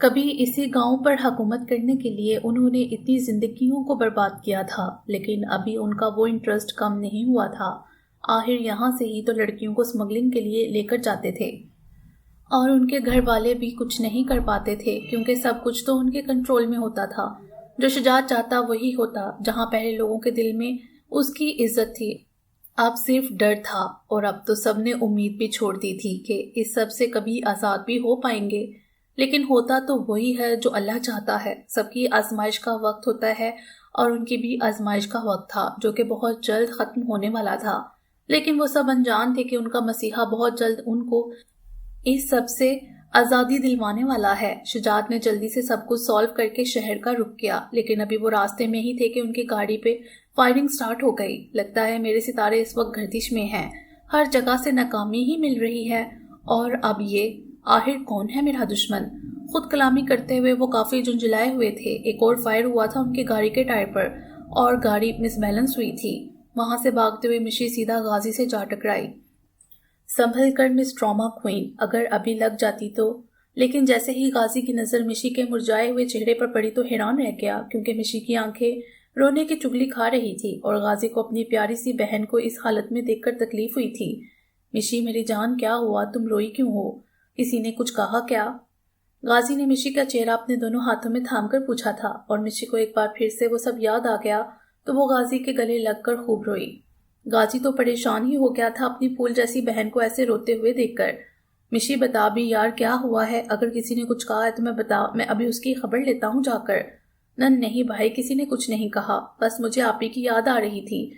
کبھی اسی گاؤں پر حکومت کرنے کے لیے انہوں نے اتنی زندگیوں کو برباد کیا تھا، لیکن ابھی ان کا وہ انٹرسٹ کم نہیں ہوا تھا۔ آخر یہاں سے ہی تو لڑکیوں کو اسمگلنگ کے لیے لے کر جاتے تھے، اور ان کے گھر والے بھی کچھ نہیں کر پاتے تھے، کیونکہ سب کچھ تو ان کے کنٹرول میں ہوتا تھا۔ جو شجاعت چاہتا وہی ہوتا۔ جہاں پہلے لوگوں کے دل میں اس کی عزت تھی، اب صرف ڈر تھا، اور اب تو سب نے امید بھی چھوڑ دی تھی کہ اس سب سے کبھی آزاد بھی ہو پائیں گے۔ لیکن ہوتا تو وہی ہے جو اللہ چاہتا ہے۔ سب کی آزمائش کا وقت ہوتا ہے، اور ان کی بھی آزمائش کا وقت تھا جو کہ بہت جلد ختم ہونے والا تھا۔ لیکن وہ سب انجان تھے کہ ان کا مسیحا بہت جلد ان کو اس سب سے آزادی دلوانے والا ہے۔ شجاعت نے جلدی سے سب کچھ سالو کر کے شہر کا رخ کیا، لیکن ابھی وہ راستے میں ہی تھے کہ ان کی گاڑی پہ فائرنگ سٹارٹ ہو گئی۔ لگتا ہے میرے ستارے اس وقت گردش میں ہیں، ہر جگہ سے ناکامی ہی مل رہی ہے، اور اب یہ آخر کون ہے میرا دشمن؟ خود کلامی کرتے ہوئے وہ کافی جھنجھلائے ہوئے تھے۔ ایک اور فائر ہوا تھا ان کی گاڑی کے ٹائر پر، اور گاڑی مس بیلنس ہوئی تھی۔ وہاں سے بھاگتے ہوئے مشی سیدھا غازی سے جا ٹکرائی۔ سنبھل کر مس ٹراما کوئین، اگر ابھی لگ جاتی تو۔ لیکن جیسے ہی غازی کی نظر مشی کے مرجھائے ہوئے چہرے پر پڑی تو حیران رہ گیا، کیونکہ مشی کی آنکھیں رونے کی چگلی کھا رہی تھی، اور غازی کو اپنی پیاری سی بہن کو اس حالت میں دیکھ کر تکلیف ہوئی تھی۔ مشی میری جان، کیا ہوا؟ تم روئی کیوں ہو؟ کسی نے کچھ کہا کیا؟ غازی نے مشی کا چہرہ اپنے دونوں ہاتھوں میں تھام کر پوچھا تھا، اور مشی کو ایک بار پھر سے وہ سب یاد آ گیا تو وہ غازی کے گلے لگ کر خوب روئی۔ غازی تو پریشان ہی ہو گیا تھا اپنی پھول جیسی بہن کو ایسے روتے ہوئے دیکھ کر۔ مشی بتا بھی یار کیا ہوا ہے؟ اگر کسی نے کچھ کہا ہے تو میں بتا، میں ابھی اس کی خبر لیتا ہوں جا کر۔ نہیں بھائی، کسی نے کچھ نہیں کہا، بس مجھے آپ ہی کی یاد آ رہی تھی۔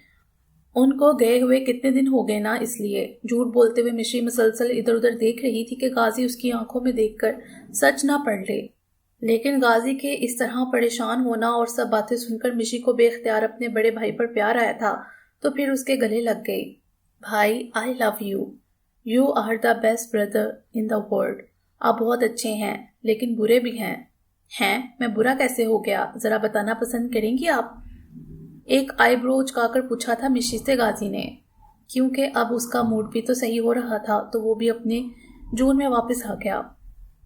ان کو گئے ہوئے کتنے دن ہو گئے نا، اس لیے۔ جھوٹ بولتے ہوئے مشی مسلسل ادھر ادھر دیکھ رہی تھی کہ غازی اس کی آنکھوں میں دیکھ کر سچ نہ پڑھ لے۔ لیکن غازی کے اس طرح پریشان ہونا اور سب باتیں سن کر مشی کو بے اختیار اپنے بڑے بھائی پر پیار آیا تھا، تو پھر اس کے گلے لگ گئی۔ بھائی، I love you, you are the best brother in the world. آپ بہت اچھے ہیں، لیکن برے بھی ہیں۔ میں برا کیسے ہو گیا؟ ذرا بتانا پسند کریں گی آپ؟ ایک آئی برو اچکا کر پوچھا تھا مشی سے غازی نے، کیونکہ اب اس کا موڈ بھی تو صحیح ہو رہا تھا، تو وہ بھی اپنے جون میں واپس آ گیا۔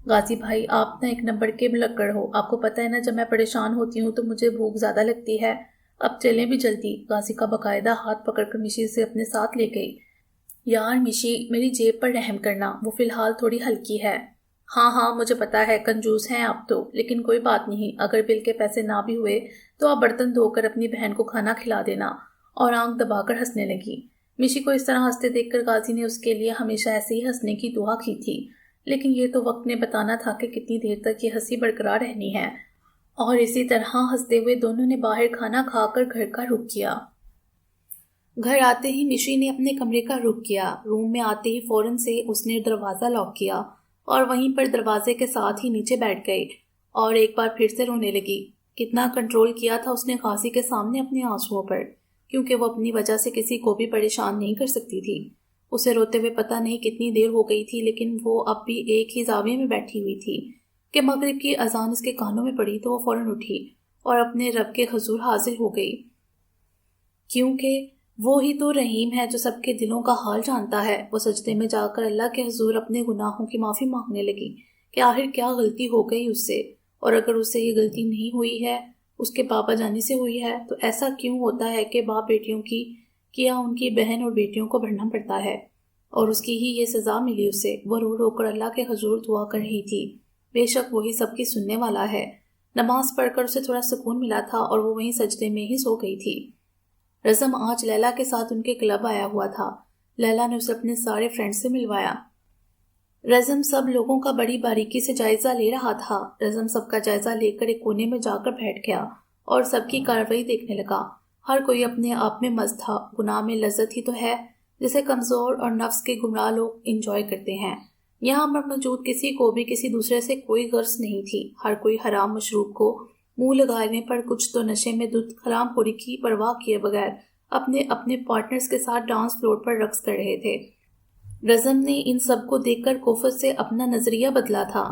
غازی بھائی، آپ نا ایک نمبر کے ملکڑ ہو۔ آپ کو پتہ ہے نا، جب میں پریشان ہوتی ہوں تو مجھے بھوک زیادہ لگتی ہے۔ اب چلیں بھی جلدی۔ غازی کا باقاعدہ ہاتھ پکڑ کر مشی سے اپنے ساتھ لے گئی۔ یار مشی، میری جیب پر رحم کرنا، وہ فی الحال تھوڑی ہلکی ہے۔ ہاں مجھے پتا ہے، کنجوس ہیں آپ تو، لیکن کوئی بات نہیں، اگر بل کے پیسے نہ بھی ہوئے تو آپ برتن دھو کر اپنی بہن کو کھانا کھلا دینا، اور آنکھ دبا کر ہنسنے لگی۔ مشی کو اس طرح ہنستے دیکھ کر غازی نے اس کے لیے ہمیشہ ایسے ہی ہنسنے کی دعا کی تھی، لیکن یہ تو وقت نے بتانا تھا کہ کتنی دیر تک یہ ہنسی برقرار رہنی ہے۔ اور اسی طرح ہنستے ہوئے دونوں نے باہر کھانا کھا کر گھر کا رخ کیا۔ گھر آتے ہی مشی نے اپنے کمرے کا رخ کیا۔ روم میں آتے ہی فوراً سے اس نے دروازہ لاک کیا اور وہیں پر دروازے کے ساتھ ہی نیچے بیٹھ گئی اور ایک بار پھر سے رونے لگی۔ کتنا کنٹرول کیا تھا اس نے غازی کے سامنے اپنے آنسوؤں پر، کیونکہ وہ اپنی وجہ سے کسی کو بھی پریشان نہیں کر سکتی تھی۔ اسے روتے ہوئے پتہ نہیں کتنی دیر ہو گئی تھی، لیکن وہ اب بھی ایک ہی زاویے میں بیٹھی ہوئی تھی کہ مغرب کی اذان اس کے کانوں میں پڑی تو وہ فوراً اٹھی اور اپنے رب کے حضور حاضر ہو گئی، کیونکہ وہی تو رحیم ہے جو سب کے دلوں کا حال جانتا ہے۔ وہ سجدے میں جا کر اللہ کے حضور اپنے گناہوں کی معافی مانگنے لگی کہ آخر کیا غلطی ہو گئی اس سے، اور اگر اس سے یہ غلطی نہیں ہوئی ہے، اس کے پاپا جانے سے ہوئی ہے، تو ایسا کیوں ہوتا ہے کہ باپ بیٹیوں کی کیا ان کی بہن اور بیٹیوں کو بھرنا پڑتا ہے، اور اس کی ہی یہ سزا ملی اسے۔ وہ رو رو کر اللہ کے حضور دعا کر رہی تھی۔ بے شک وہی سب کی سننے والا ہے۔ نماز پڑھ کر اسے تھوڑا سکون ملا تھا اور وہ وہیں سجدے میں ہی سو گئی تھی۔ رزم آج لیلا کے ساتھ ان کے کلب آیا ہوا تھا۔ لیلا نے اسے اپنے سارے فرینڈ سے ملوایا۔ رزم سب لوگوں کا بڑی باریکی سے جائزہ لے رہا تھا۔ رزم سب کا جائزہ لے کر ایک کونے میں جا کر بیٹھ گیا اور سب کی کارروائی دیکھنے لگا۔ ہر کوئی اپنے آپ میں مست تھا۔ گناہ میں لذت ہی تو ہے جسے کمزور اور نفس کے گمراہ لوگ انجوائے کرتے ہیں۔ یہاں پر موجود کسی کو بھی کسی دوسرے سے کوئی غرض نہیں تھی۔ ہر کوئی حرام مشروب کو منہ لگانے پر کچھ تو نشے میں دھت حرام خوری کی پرواہ کیے بغیر اپنے اپنے پارٹنرز کے ساتھ ڈانس فلور پر رقص کر رہے تھے۔ رزم نے ان سب کو دیکھ کر کوفت سے اپنا نظریہ بدلا تھا۔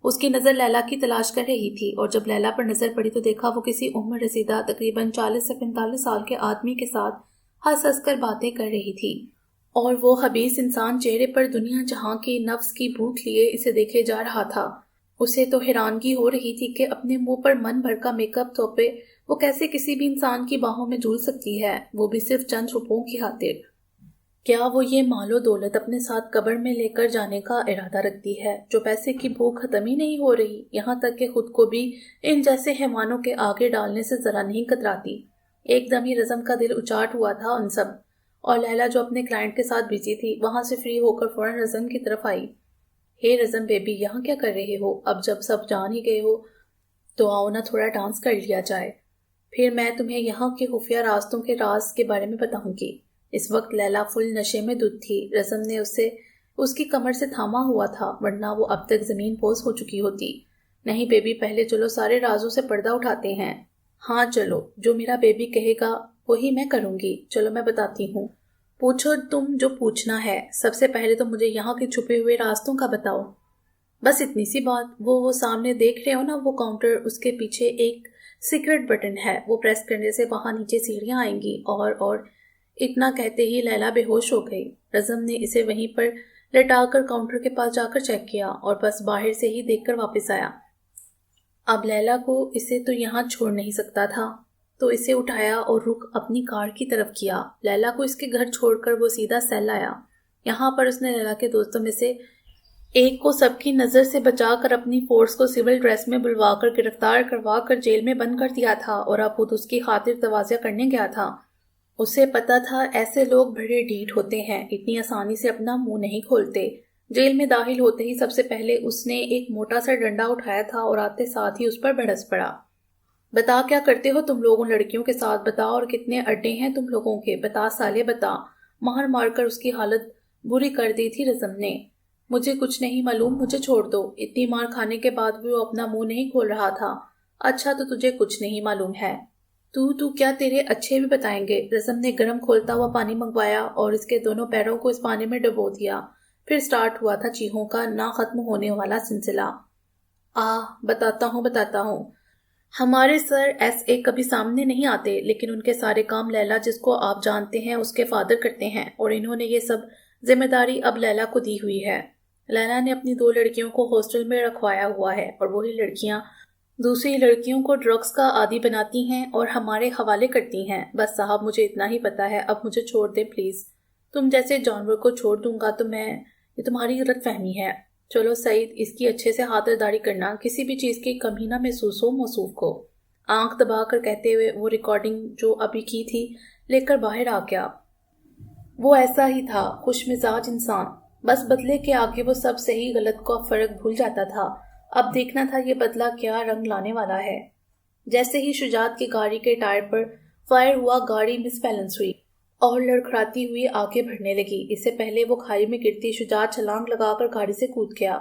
اس کی نظر لیلا کی تلاش کر رہی تھی، اور جب لیلا پر نظر پڑی تو دیکھا وہ کسی عمر رسیدہ تقریباً 40 سے 45 سال کے آدمی کے ساتھ ہنس ہنس کر باتیں کر رہی تھی، اور وہ خبیث انسان چہرے پر دنیا جہاں کی نفس کی بھوک لیے اسے دیکھے جا رہا تھا۔ اسے تو حیرانگی ہو رہی تھی کہ اپنے منہ پر من بھر کا میک اپ تھوپے وہ کیسے کسی بھی انسان کی باہوں میں جھول سکتی ہے، وہ بھی صرف چند روپوں کی خاطر۔ کیا وہ یہ مال و دولت اپنے ساتھ قبر میں لے کر جانے کا ارادہ رکھتی ہے، جو پیسے کی بھوک ختم ہی نہیں ہو رہی، یہاں تک کہ خود کو بھی ان جیسے حیوانوں کے آگے ڈالنے سے ذرا نہیں کتراتی۔ ایک دم ہی رزم کا دل اچاٹ ہوا تھا ان سب، اور لیلا جو اپنے کلائنٹ کے ساتھ بزی تھی وہاں سے فری ہو کر فوراً رزم کی طرف آئی۔ ہے رزم بیبی، یہاں کیا کر رہے ہو؟ اب جب سب جان ہی گئے ہو تو آؤ نا تھوڑا ڈانس کر لیا جائے، پھر میں تمہیں یہاں کے خفیہ راستوں کے راز کے بارے میں بتاؤں گی۔ اس وقت لیلا فل نشے میں دھت تھی۔ رزم نے اسے اس کی کمر سے تھاما ہوا تھا، ورنہ وہ اب تک زمین پوز ہو چکی ہوتی۔ نہیں بیبی، پہلے چلو سارے رازوں سے پردہ اٹھاتے ہیں۔ ہاں چلو، جو میرا بیبی کہے گا وہی میں کروں گی۔ چلو میں بتاتی ہوں، پوچھو تم جو پوچھنا ہے۔ سب سے پہلے تو مجھے یہاں کے چھپے ہوئے راستوں کا بتاؤ۔ بس اتنی سی بات۔ وہ سامنے دیکھ رہے ہو نا وہ کاؤنٹر، اس کے پیچھے ایک سیکرٹ بٹن ہے، وہ پریس کرنے سے وہاں نیچے سیڑھیاں آئیں گی۔ اور اتنا کہتے ہی لیلا بے ہوش ہو گئی۔ رزم نے اسے وہیں پر لٹا کر کاؤنٹر کے پاس جا کر چیک کیا اور بس باہر سے ہی دیکھ کر واپس آیا۔ اب لیلا کو اسے تو یہاں چھوڑ نہیں سکتا تھا، تو اسے اٹھایا اور رخ اپنی کار کی طرف کیا۔ لیلا کو اس کے گھر چھوڑ کر وہ سیدھا سیل آیا۔ یہاں پر اس نے لیلا کے دوستوں میں سے ایک کو سب کی نظر سے بچا کر اپنی فورس کو سول ڈریس میں بلوا کر گرفتار کروا کر جیل میں بند کر دیا تھا، اور اب خود اس کی خاطر تواضع کرنے گیا تھا۔ اسے پتا تھا ایسے لوگ بڑے ڈھیٹ ہوتے ہیں، اتنی آسانی سے اپنا منہ نہیں کھولتے۔ جیل میں داخل ہوتے ہی سب سے پہلے اس نے ایک موٹا سا ڈنڈا اٹھایا تھا اور آتے ساتھ ہی اس پر بھڑس پڑا۔ بتا کیا کرتے ہو تم لوگ ان لڑکیوں کے ساتھ، بتا، اور کتنے اڈے ہیں تم لوگوں کے، بتا سالے بتا۔ مار مار کر اس کی حالت بری کر دی تھی رزم نے۔ مجھے کچھ نہیں معلوم، مجھے چھوڑ دو۔ اتنی مار کھانے کے بعد بھی وہ اپنا منہ نہیں کھول رہا تھا۔ اچھا تو تجھے کچھ نہیں معلوم ہے؟ تو کیا تیرے اچھے بھی بتائیں گے؟ رزم نے گرم کھولتا ہوا پانی منگوایا اور اس کے دونوں پیروں کو اس پانی میں ڈبو دیا۔ پھر سٹارٹ ہوا تھا چیخوں کا نہ ختم ہونے والا سلسلہ۔ بتاتا ہوں۔ ہمارے سر ایس اے کبھی سامنے نہیں آتے، لیکن ان کے سارے کام لیلا جس کو آپ جانتے ہیں اس کے فادر کرتے ہیں، اور انہوں نے یہ سب ذمہ داری اب لیلا کو دی ہوئی ہے۔ لیلا نے اپنی 2 لڑکیوں کو ہاسٹل میں رکھوایا ہوا ہے، اور وہی لڑکیاں دوسری لڑکیوں کو ڈرگز کا عادی بناتی ہیں اور ہمارے حوالے کرتی ہیں۔ بس صاحب مجھے اتنا ہی پتا ہے، اب مجھے چھوڑ دیں پلیز۔ تم جیسے جانور کو چھوڑ دوں گا تو یہ تمہاری غلط فہمی ہے۔ چلو سعید، اس کی اچھے سے خاطرداری کرنا، کسی بھی چیز کی کمی نہ محسوس ہو موصوف کو۔ آنکھ دبا کر کہتے ہوئے وہ ریکارڈنگ جو ابھی کی تھی لے کر باہر آ گیا۔ وہ ایسا ہی تھا، خوش مزاج انسان، بس بدلے کے آگے وہ سب صحیح غلط کا فرق بھول جاتا تھا۔ اب دیکھنا تھا یہ بدلہ کیا رنگ لانے والا ہے۔ جیسے ہی شجاعت کی گاڑی کے ٹائر پر فائر ہوا، گاڑی مس بیلنس ہوئی اور لڑکھڑاتی ہوئی آگے بڑھنے لگی۔ اس سے پہلے وہ کھائی میں گرتی شجاعت چھلانگ لگا کر گاڑی سے کود گیا،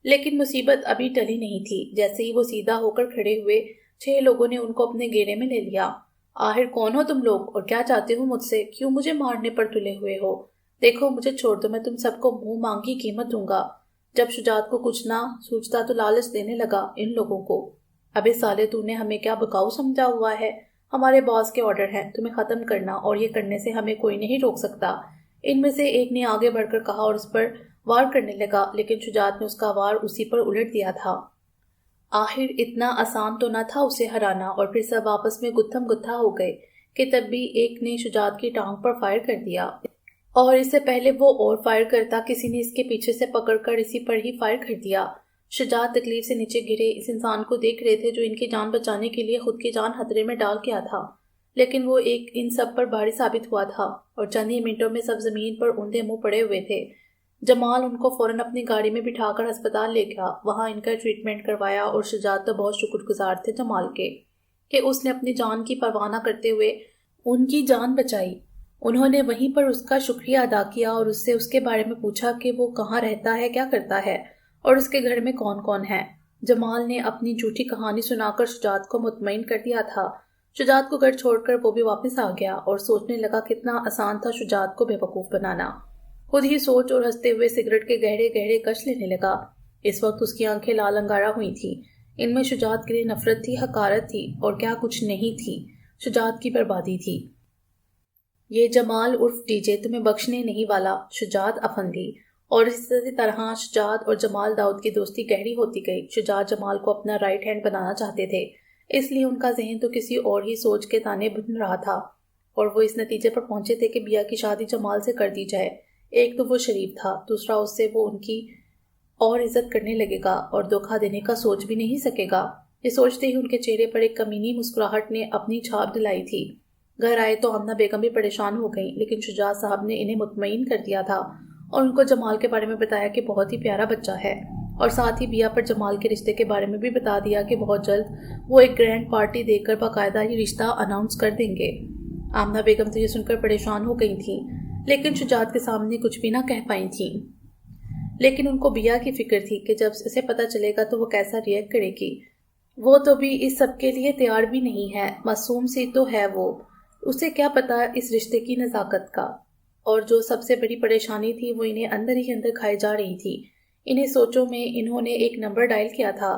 لیکن مصیبت ابھی ٹلی نہیں تھی۔ جیسے ہی وہ سیدھا ہو کر کھڑے ہوئے، 6 لوگوں نے ان کو اپنے گھیرے میں لے لیا۔ آخر کون ہو تم لوگ اور کیا چاہتے ہو مجھ سے؟ کیوں مجھے مارنے پر تلے ہوئے ہو؟ دیکھو مجھے چھوڑ دو، میں تم سب کو منہ مانگی قیمت دوں گا۔ جب شجاعت کو کچھ نہ سوچتا تو لالچ دینے لگا ان لوگوں کو۔ ابے سالے، تو نے ہمیں کیا بکاؤ سمجھا ہوا ہے؟ ہمارے باس کے آرڈر ہیں تمہیں ختم کرنا، اور یہ کرنے سے ہمیں کوئی نہیں روک سکتا۔ ان میں سے ایک نے آگے بڑھ کر کہا اور اس پر وار کرنے لگا، لیکن شجاعت نے اس کا وار اسی پر الٹ دیا تھا۔ آخر اتنا آسان تو نہ تھا اسے ہرانا، اور پھر سب آپس میں گتھم گتھا ہو گئے کہ تب بھی ایک نے شجاعت کی ٹانگ پر فائر کر دیا، اور اس سے پہلے وہ اور فائر کرتا کسی نے اس کے پیچھے سے پکڑ کر اسی پر ہی فائر کر دیا۔ شجاعت تکلیف سے نیچے گرے اس انسان کو دیکھ رہے تھے جو ان کی جان بچانے کے لیے خود کی جان خطرے میں ڈال گیا تھا، لیکن وہ ایک ان سب پر بھاری ثابت ہوا تھا، اور چند ہی منٹوں میں سب زمین پر اوندھے منہ پڑے ہوئے تھے۔ جمال ان کو فوراً اپنی گاڑی میں بٹھا کر ہسپتال لے گیا، وہاں ان کا ٹریٹمنٹ کروایا، اور شجاعت تو بہت شکر گزار تھے جمال کے کہ اس نے اپنی جان کی پرواہ نہ کرتے ہوئے ان کی جان بچائی۔ انہوں نے وہیں پر اس کا شکریہ ادا کیا اور اس سے اس کے بارے میں پوچھا کہ وہ کہاں رہتا ہے، کیا کرتا ہے، اور اس کے گھر میں کون کون ہے۔ جمال نے اپنی جھوٹی کہانی سنا کر شجاعت کو مطمئن کر دیا تھا۔ شجاعت کو گھر چھوڑ کر وہ بھی واپس آ گیا اور سوچنے لگا کتنا آسان تھا شجاعت کو بے وقوف بنانا۔ خود ہی سوچ اور ہنستے ہوئے سگریٹ کے گہرے گہرے کش لینے لگا۔ اس وقت اس کی آنکھیں لال انگارہ ہوئی تھیں، ان میں شجاعت کے لیے نفرت تھی، حقارت تھی، اور کیا کچھ نہیں تھی، شجاعت کی بربادی تھی۔ یہ جمال عرف ڈی جے تمہیں بخشنے نہیں والا، شجاعت افندی۔ اور اسی طرح شجاعت اور جمال داؤد کی دوستی گہری ہوتی گئی۔ شجاعت جمال کو اپنا رائٹ ہینڈ بنانا چاہتے تھے، اس لیے ان کا ذہن تو کسی اور ہی سوچ کے تانے بن رہا تھا، اور وہ اس نتیجے پر پہنچے تھے کہ بیا کی شادی جمال سے کر دی جائے۔ ایک تو وہ شریف تھا، دوسرا اس سے وہ ان کی اور عزت کرنے لگے گا اور دھوکہ دینے کا سوچ بھی نہیں سکے گا۔ یہ سوچتے ہی ان کے چہرے پر ایک کمینی مسکراہٹ نے اپنی چھاپ ڈلائی تھی۔ گھر آئے تو آمنہ بیگم بھی پریشان ہو گئیں، لیکن شجاعت صاحب نے انہیں مطمئن کر دیا تھا اور ان کو جمال کے بارے میں بتایا کہ بہت ہی پیارا بچہ ہے، اور ساتھ ہی بیا پر جمال کے رشتے کے بارے میں بھی بتا دیا کہ بہت جلد وہ ایک گرینڈ پارٹی دے کر باقاعدہ یہ رشتہ اناؤنس کر دیں گے۔ آمنہ بیگم تو یہ سن کر پریشان ہو گئی تھیں، لیکن شجاعت کے سامنے کچھ بھی نہ کہہ پائیں تھیں۔ لیکن ان کو بیا کی فکر تھی کہ جب اسے پتہ چلے گا تو وہ کیسا ریئیکٹ کرے گی۔ وہ تو بھی اس سب کے لیے تیار بھی نہیں ہے، معصوم سی تو ہے وہ، اسے کیا پتا اس رشتے کی نزاکت کا۔ اور جو سب سے بڑی پریشانی تھی وہ انہیں اندر ہی اندر کھائی جا رہی تھی۔ انہیں سوچوں میں انہوں نے ایک نمبر ڈائل کیا تھا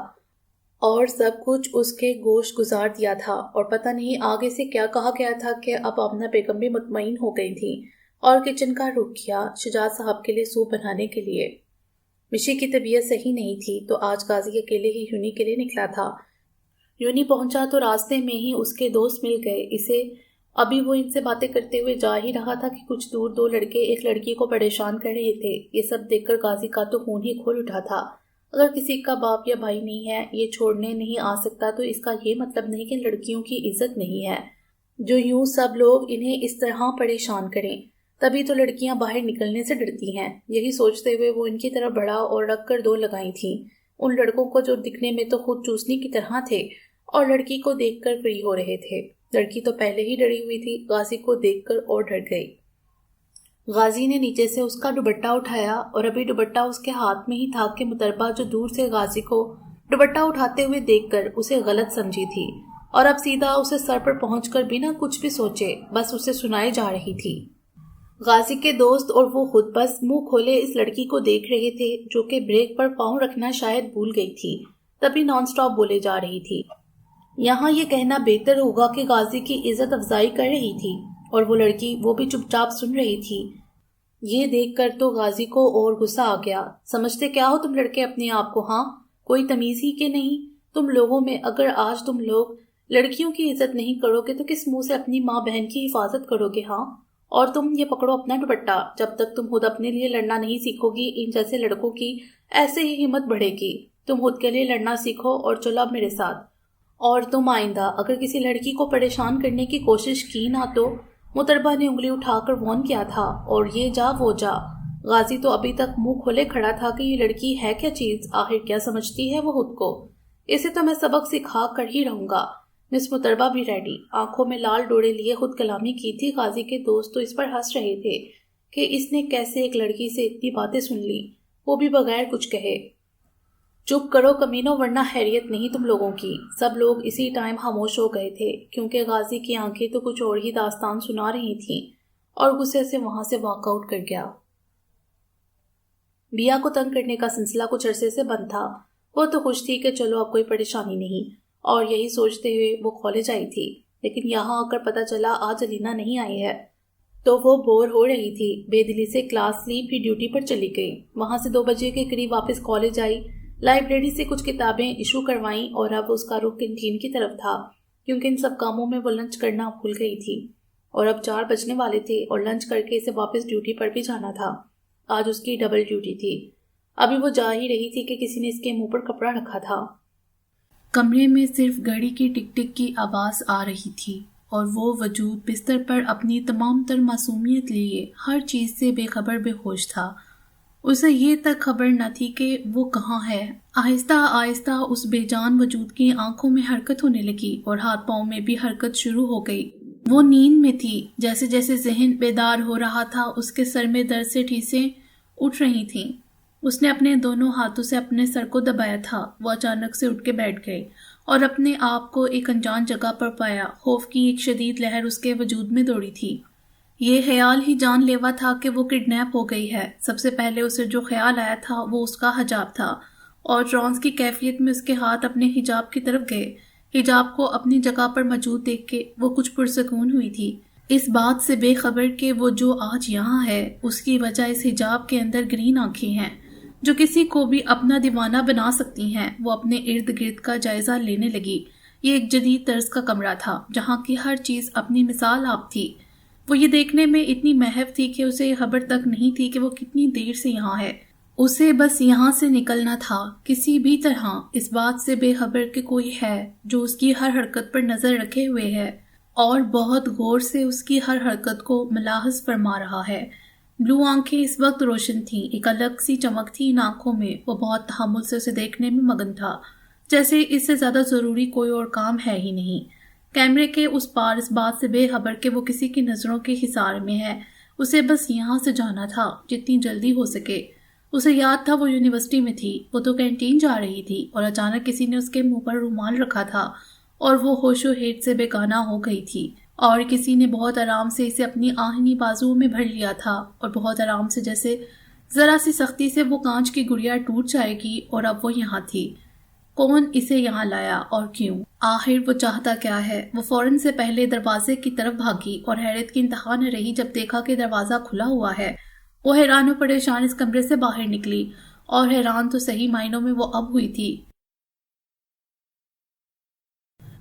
اور سب کچھ اس کے گوش گزار دیا تھا، اور پتہ نہیں آگے سے کیا کہا گیا تھا کہ اب آمنہ بیگم بھی مطمئن ہو گئی تھی اور کچن کا رخ کیا شجاعت صاحب کے لیے سوپ بنانے کے لیے۔ مشی کی طبیعت صحیح نہیں تھی تو آج قاضی اکیلے ہی یونی کے لیے نکلا تھا۔ یونی پہنچا تو راستے میں ہی اس کے دوست مل گئے اسے۔ ابھی وہ ان سے باتیں کرتے ہوئے جا ہی رہا تھا کہ کچھ دور 2 لڑکے ایک لڑکی کو پریشان کر رہے تھے۔ یہ سب دیکھ کر قاضی کا تو خون ہی کھول اٹھا تھا۔ اگر کسی کا باپ یا بھائی نہیں ہے، یہ چھوڑنے نہیں آ سکتا، تو اس کا یہ مطلب نہیں کہ لڑکیوں کی عزت نہیں ہے جو یوں سب لوگ انہیں اس طرح پریشان کریں۔ تبھی تو لڑکیاں باہر نکلنے سے ڈرتی ہیں۔ یہی سوچتے ہوئے وہ ان کی طرف بڑھا اور رکھ کر 2 لگائی تھیں ان لڑکوں کو جو دکھنے میں تو خود چوسنی کی طرح تھے اور لڑکی کو دیکھ کر فری ہو رہے تھے۔ لڑکی تو پہلے ہی ڈری ہوئی تھی، غازی کو دیکھ کر اور ڈر گئی۔ غازی نے نیچے سے اس کا دوپٹہ اٹھایا اور ابھی دوپٹہ اس کے ہاتھ میں ہی تھا کہ مطربہ جو دور سے غازی کو دوپٹہ اٹھاتے ہوئے دیکھ کر اسے غلط سمجھی تھی اور اب سیدھا اسے سر پر پہنچ کر بنا کچھ بھی سوچے بس اسے سنائے جا رہی تھی۔ غازی کے دوست اور وہ خود بس منہ کھولے اس لڑکی کو دیکھ رہے تھے جو کہ بریک پر پاؤں رکھنا شاید بھول گئی تھی، تبھی نان سٹاپ بولے جا رہی تھی۔ یہاں یہ کہنا بہتر ہوگا کہ غازی کی عزت افزائی کر رہی تھی اور وہ لڑکی وہ بھی چپ چاپ سن رہی تھی۔ یہ دیکھ کر تو غازی کو اور غصہ آ گیا۔ سمجھتے کیا ہو تم لڑکے اپنے آپ کو؟ ہاں، کوئی تمیز ہی کہ نہیں تم لوگوں میں؟ اگر آج تم لوگ لڑکیوں کی عزت نہیں کرو گے تو کس منہ سے اپنی ماں بہن کی حفاظت کرو گے؟ ہاں، اور تم یہ پکڑو اپنا دوپٹہ، جب تک تم خود اپنے لیے لڑنا نہیں سیکھو گی ان جیسے لڑکوں کی ایسے ہی ہمت بڑھے گی۔ تم خود کے لیے لڑنا سیکھو اور چلو اب میرے ساتھ۔ اور تم آئندہ اگر کسی لڑکی کو پریشان کرنے کی کوشش کی نہ تو۔ محتربہ نے انگلی اٹھا کر وارن کیا تھا، اور یہ جا وہ جا۔ غازی تو ابھی تک منہ کھولے کھڑا تھا کہ یہ لڑکی ہے کیا چیز، آخر کیا سمجھتی ہے وہ خود کو۔ اسے تو میں سبق سکھا کر ہی رہوں گا۔ مس محتربہ بھی ریڈی، آنکھوں میں لال ڈوڑے لیے خود کلامی کی تھی۔ غازی کے دوست تو اس پر ہنس رہے تھے کہ اس نے کیسے ایک لڑکی سے اتنی باتیں سن لی، وہ بھی بغیر کچھ کہے۔ چپ کرو کمینوں، ورنہ خیریت نہیں تم لوگوں کی۔ سب لوگ اسی ٹائم خاموش ہو گئے تھے، کیونکہ غازی کی آنکھیں تو کچھ اور ہی داستان سنا رہی تھیں، اور غصے سے وہاں سے واک آؤٹ کر گیا۔ بیا کو تنگ کرنے کا سلسلہ کچھ عرصے سے بند تھا۔ وہ تو خوش تھی کہ چلو اب کوئی پریشانی نہیں، اور یہی سوچتے ہوئے وہ کالج آئی تھی۔ لیکن یہاں آ کر پتہ چلا آج الینا نہیں آئی ہے، تو وہ بور ہو رہی تھی۔ بے دلی سے کلاس لی، پھر ڈیوٹی پر چلی گئی۔ وہاں سے 2 بجے کے قریب واپس کالج آئی، لائبریری سے کچھ کتابیں ایشو کروائیں، اور اب اس کا رخ کینٹین کی طرف تھا، کیونکہ ان سب کاموں میں وہ لنچ کرنا بھول گئی تھی، اور اب 4 بجنے والے تھے، اور لنچ کر کے اسے واپس ڈیوٹی پر بھی جانا تھا۔ آج اس کی ڈبل ڈیوٹی تھی۔ ابھی وہ جا ہی رہی تھی کہ کسی نے اس کے منہ پر کپڑا رکھا تھا۔ کمرے میں صرف گھڑی کی ٹک ٹک کی آواز آ رہی تھی، اور وہ وجود بستر پر اپنی تمام تر معصومیت لیے ہر چیز سے بے خبر بے ہوش تھا۔ اسے یہ تک خبر نہ تھی کہ وہ کہاں ہے۔ آہستہ آہستہ اس بے جان وجود کی آنکھوں میں حرکت ہونے لگی، اور ہاتھ پاؤں میں بھی حرکت شروع ہو گئی۔ وہ نیند میں تھی۔ جیسے جیسے ذہن بیدار ہو رہا تھا، اس کے سر میں درد سے ٹھیسیں اٹھ رہی تھیں۔ اس نے اپنے دونوں ہاتھوں سے اپنے سر کو دبایا تھا۔ وہ اچانک سے اٹھ کے بیٹھ گئی، اور اپنے آپ کو ایک انجان جگہ پر پایا۔ خوف کی ایک شدید لہر اس کے وجود میں دوڑی تھی۔ یہ خیال ہی جان لیوا تھا کہ وہ کڈنیپ ہو گئی ہے۔ سب سے پہلے اسے جو خیال آیا تھا وہ اس کا حجاب تھا، اور ٹرانس کی کیفیت میں اس کے ہاتھ اپنے حجاب کی طرف گئے۔ حجاب کو اپنی جگہ پر موجود دیکھ کے وہ کچھ پرسکون ہوئی تھی، اس بات سے بے خبر کہ وہ جو آج یہاں ہے اس کی وجہ اس حجاب کے اندر گرین آنکھیں ہیں، جو کسی کو بھی اپنا دیوانہ بنا سکتی ہیں۔ وہ اپنے ارد گرد کا جائزہ لینے لگی۔ یہ ایک جدید طرز کا کمرہ تھا، جہاں کی ہر چیز اپنی مثال آپ تھی۔ وہ یہ دیکھنے میں اتنی محو تھی کہ اسے یہ خبر تک نہیں تھی کہ وہ کتنی دیر سے یہاں ہے۔ اسے بس یہاں سے نکلنا تھا، کسی بھی طرح، اس بات سے بے خبر کہ کوئی ہے جو اس کی ہر حرکت پر نظر رکھے ہوئے ہے، اور بہت غور سے اس کی ہر حرکت کو ملاحظ فرما رہا ہے۔ بلو آنکھیں اس وقت روشن تھیں، ایک الگ سی چمک تھی ان آنکھوں میں۔ وہ بہت تحمل سے اسے دیکھنے میں مگن تھا، جیسے اس سے زیادہ ضروری کوئی اور کام ہے ہی نہیں۔ کیمرے کے اس پار اس بات سے بے خبر کہ وہ کسی کی نظروں کے حصار میں ہے۔ اسے بس یہاں سے جانا تھا، جتنی جلدی ہو سکے۔ اسے یاد تھا وہ یونیورسٹی میں تھی، وہ تو کینٹین جا رہی تھی، اور اچانک کسی نے اس کے منہ پر رومال رکھا تھا، اور وہ ہوش و ہیٹ سے بے گانہ ہو گئی تھی، اور کسی نے بہت آرام سے اسے اپنی آہنی بازوؤں میں بھر لیا تھا، اور بہت آرام سے، جیسے ذرا سی سختی سے وہ کانچ کی گڑیا ٹوٹ جائے گی، اور اب وہ یہاں تھی۔ کون اسے یہاں لایا اور کیوں؟ آخر وہ چاہتا کیا ہے؟ وہ فوراً سے پہلے دروازے کی طرف بھاگی، اور حیرت کی انتہا نہ رہی جب دیکھا کہ دروازہ کھلا ہوا ہے۔ وہ حیران و پریشان اس کمرے سے باہر نکلی، اور حیران تو صحیح معنوں میں وہ اب ہوئی تھی۔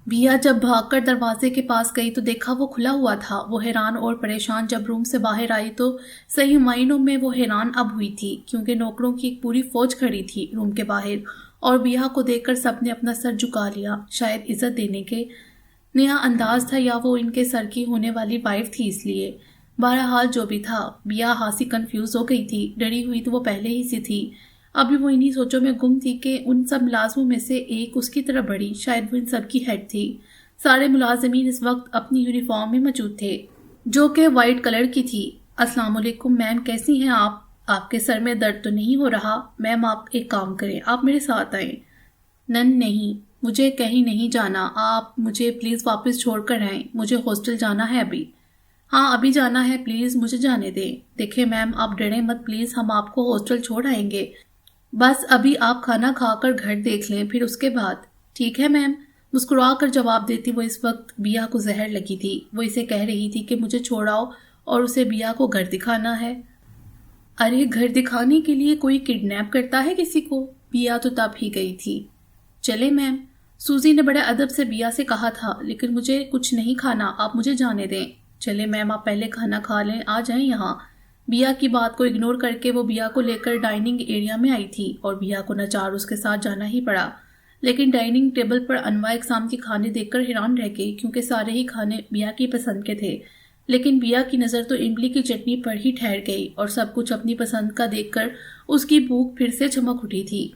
بیا جب بھاگ کر دروازے کے پاس گئی تو دیکھا وہ کھلا ہوا تھا۔ وہ حیران اور پریشان جب روم سے باہر آئی تو صحیح معنوں میں وہ حیران اب ہوئی تھی، کیونکہ نوکروں کی ایک پوری فوج کھڑی تھی روم کے باہر، اور بیا کو دیکھ کر سب نے اپنا سر جھکا لیا۔ شاید عزت دینے کے نیا انداز تھا، یا وہ ان کے سر کی ہونے والی وائف تھی اس لیے۔ بہرحال جو بھی تھا، بیا خاصی کنفیوز ہو گئی تھی۔ ڈری ہوئی تو وہ پہلے ہی سی تھی، ابھی وہ انہی سوچوں میں گم تھی کہ ان سب ملازموں میں سے ایک اس کی طرف بڑھی، شاید وہ ان سب کی ہیڈ تھی۔ سارے ملازمین اس وقت اپنی یونیفارم میں موجود تھے، جو کہ وائٹ کلر کی تھی۔ السلام علیکم میم، کیسی ہیں آپ کے سر میں درد تو نہیں ہو رہا؟ میم آپ ایک کام کریں، آپ میرے ساتھ آئیں۔ نہیں، مجھے کہیں نہیں جانا، آپ مجھے پلیز واپس چھوڑ کر آئیں، مجھے ہاسٹل جانا ہے ابھی۔ ہاں ابھی جانا ہے، پلیز مجھے جانے دیں۔ دیکھیں میم آپ ڈریں مت پلیز، ہم آپ کو ہاسٹل چھوڑ آئیں گے، بس ابھی آپ کھانا کھا کر گھر دیکھ لیں، پھر اس کے بعد۔ ٹھیک ہے میم، مسکرا کر جواب دیتی وہ۔ اس وقت بیا کو زہر لگی تھی۔ وہ اسے کہہ رہی تھی کہ مجھے چھوڑاؤ، اور اسے بیا کو گھر دکھانا ہے۔ ارے گھر دکھانے کے لیے کوئی کڈنیپ کرتا ہے کسی کو؟ بیا تو تب ہی گئی تھی۔ چلے میم، سوزی نے بڑے ادب سے بیا سے کہا تھا، لیکن مجھے کچھ نہیں کھانا، آپ مجھے جانے دیں۔ چلے میم آپ پہلے کھانا کھا لیں، آ جائیں یہاں۔ بیا کی بات کو اگنور کر کے وہ بیا کو لے کر ڈائننگ ایریا میں آئی تھی، اور بیا کو ناچار اس کے ساتھ جانا ہی پڑا۔ لیکن ڈائننگ ٹیبل پر انواع اقسام کے کھانے دیکھ کر حیران رہ گئی، کیونکہ سارے ہی کھانے بیا کی پسند کے تھے۔ لیکن بیا کی نظر تو املی کی چٹنی پر ہی ٹھہر گئی، اور سب کچھ اپنی پسند کا دیکھ کر اس کی بھوک پھر سے چمک اٹھی تھی،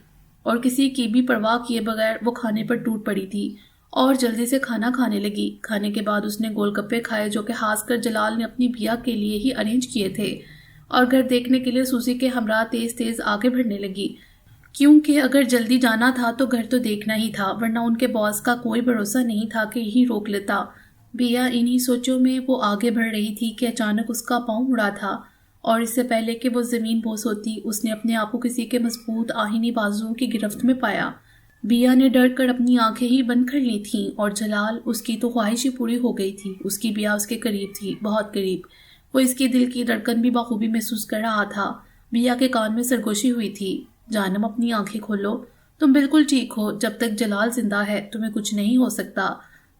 اور کسی کی بھی پرواہ کیے بغیر وہ کھانے پر ٹوٹ پڑی تھی اور جلدی سے کھانا کھانے لگی۔ کھانے کے بعد اس نے گول گپے کھائے، جو کہ خاص کر جلال نے اپنی بیا کے لیے ہی ارینج کیے تھے، اور گھر دیکھنے کے لیے سوزی کے ہمراہ تیز تیز آگے بڑھنے لگی، کیونکہ اگر جلدی جانا تھا تو گھر تو دیکھنا ہی تھا، ورنہ ان کے باس کا کوئی بھروسہ نہیں تھا کہ یہی روک لیتا۔ بیا انہی سوچوں میں وہ آگے بڑھ رہی تھی کہ اچانک اس کا پاؤں مڑا تھا، اور اس سے پہلے کہ وہ زمین بوس ہوتی، اس نے اپنے آپ کو کسی کے مضبوط آہنی بازوؤں کی گرفت میں پایا۔ بیا نے ڈر کر اپنی آنکھیں ہی بند کر لی تھیں، اور جلال، اس کی تو خواہش ہی پوری ہو گئی تھی۔ اس کی بیا اس کے قریب تھی، بہت قریب۔ وہ اس کی دل کی دھڑکن بھی بخوبی محسوس کر رہا تھا۔ بیا کے کان میں سرگوشی ہوئی تھی، جانم اپنی آنکھیں کھولو، تم بالکل ٹھیک ہو، جب تک جلال زندہ ہے تمہیں کچھ نہیں ہو سکتا۔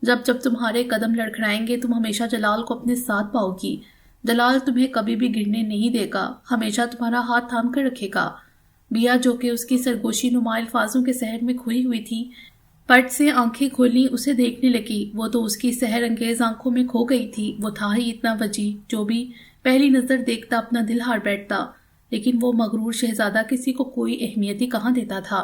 جب جب تمہارے قدم لڑکھڑائیں گے تم ہمیشہ جلال کو اپنے ساتھ پاؤ گی۔ جلال تمہیں کبھی بھی گرنے نہیں دے گا، ہمیشہ تمہارا ہاتھ تھام کر رکھے گا۔ بیا، جو کہ اس کی سرگوشی نما الفاظوں کے سحر میں کھوئی ہوئی تھی، پٹ سے آنکھیں کھولی اسے دیکھنے لگی۔ وہ تو اس کی سحر انگیز آنکھوں میں کھو گئی تھی۔ وہ تھا ہی اتنا وجیح، جو بھی پہلی نظر دیکھتا اپنا دل ہار بیٹھتا، لیکن وہ مغرور شہزادہ کسی کو کوئی اہمیت ہی کہاں دیتا تھا۔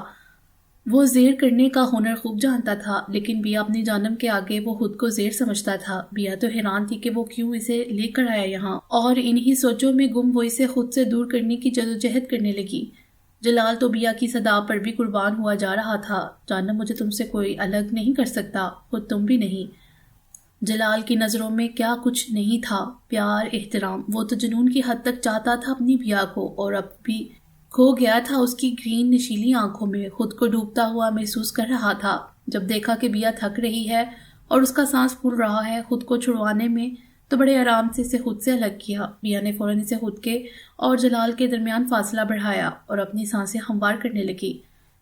وہ زیر کرنے کا ہنر خوب جانتا تھا، لیکن بیا اپنی جانم کے آگے وہ خود کو زیر سمجھتا تھا۔ بیا تو حیران تھی کہ وہ کیوں اسے لے کر آیا یہاں، اور انہی سوچوں میں گم وہ اسے خود سے دور کرنے کی جدوجہد کرنے لگی۔ جلال تو بیا کی صدا پر بھی قربان ہوا جا رہا تھا۔ جانم، مجھے تم سے کوئی الگ نہیں کر سکتا، خود تم بھی نہیں۔ جلال کی نظروں میں کیا کچھ نہیں تھا، پیار، احترام۔ وہ تو جنون کی حد تک چاہتا تھا اپنی بیا کو، اور اب بھی کھو گیا تھا اس کی گرین نشیلی آنکھوں میں، خود کو ڈوبتا ہوا محسوس کر رہا تھا۔ جب دیکھا کہ بیا تھک رہی ہے اور اس کا سانس پھول رہا ہے خود کو چھڑوانے میں، تو بڑے آرام سے اسے خود سے الگ کیا۔ بیا نے فوراً اسے خود کے اور جلال کے درمیان فاصلہ بڑھایا اور اپنی سانسیں ہموار کرنے لگی۔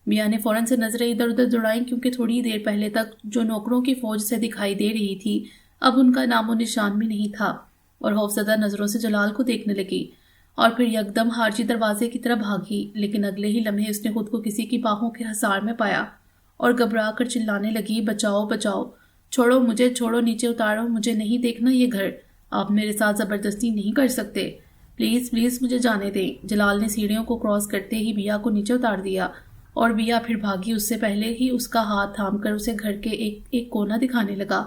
بیا نے فوراً سے نظریں ادھر ادھر دوڑائیں، کیونکہ تھوڑی دیر پہلے تک جو نوکروں کی فوج سے دکھائی دے رہی تھی اب ان کا نام و نشان بھی نہیں تھا، اور خوفزدہ نظروں سے جلال کو دیکھنے لگی، اور پھر یکدم خارجی دروازے کی طرف بھاگی۔ لیکن اگلے ہی لمحے اس نے خود کو کسی کی باہوں کے حصار میں پایا اور گھبرا کر چلانے لگی، بچاؤ بچاؤ، چھوڑو مجھے، چھوڑو، نیچے اتارو، مجھے نہیں دیکھنا یہ گھر، آپ میرے ساتھ زبردستی نہیں کر سکتے، پلیز پلیز مجھے جانے دیں۔ جلال نے سیڑھیوں کو کراس کرتے ہی بیا کو نیچے اتار دیا، اور بیا پھر بھاگی اس سے پہلے ہی اس کا ہاتھ تھام کر اسے گھر کے ایک کونا دکھانے لگا،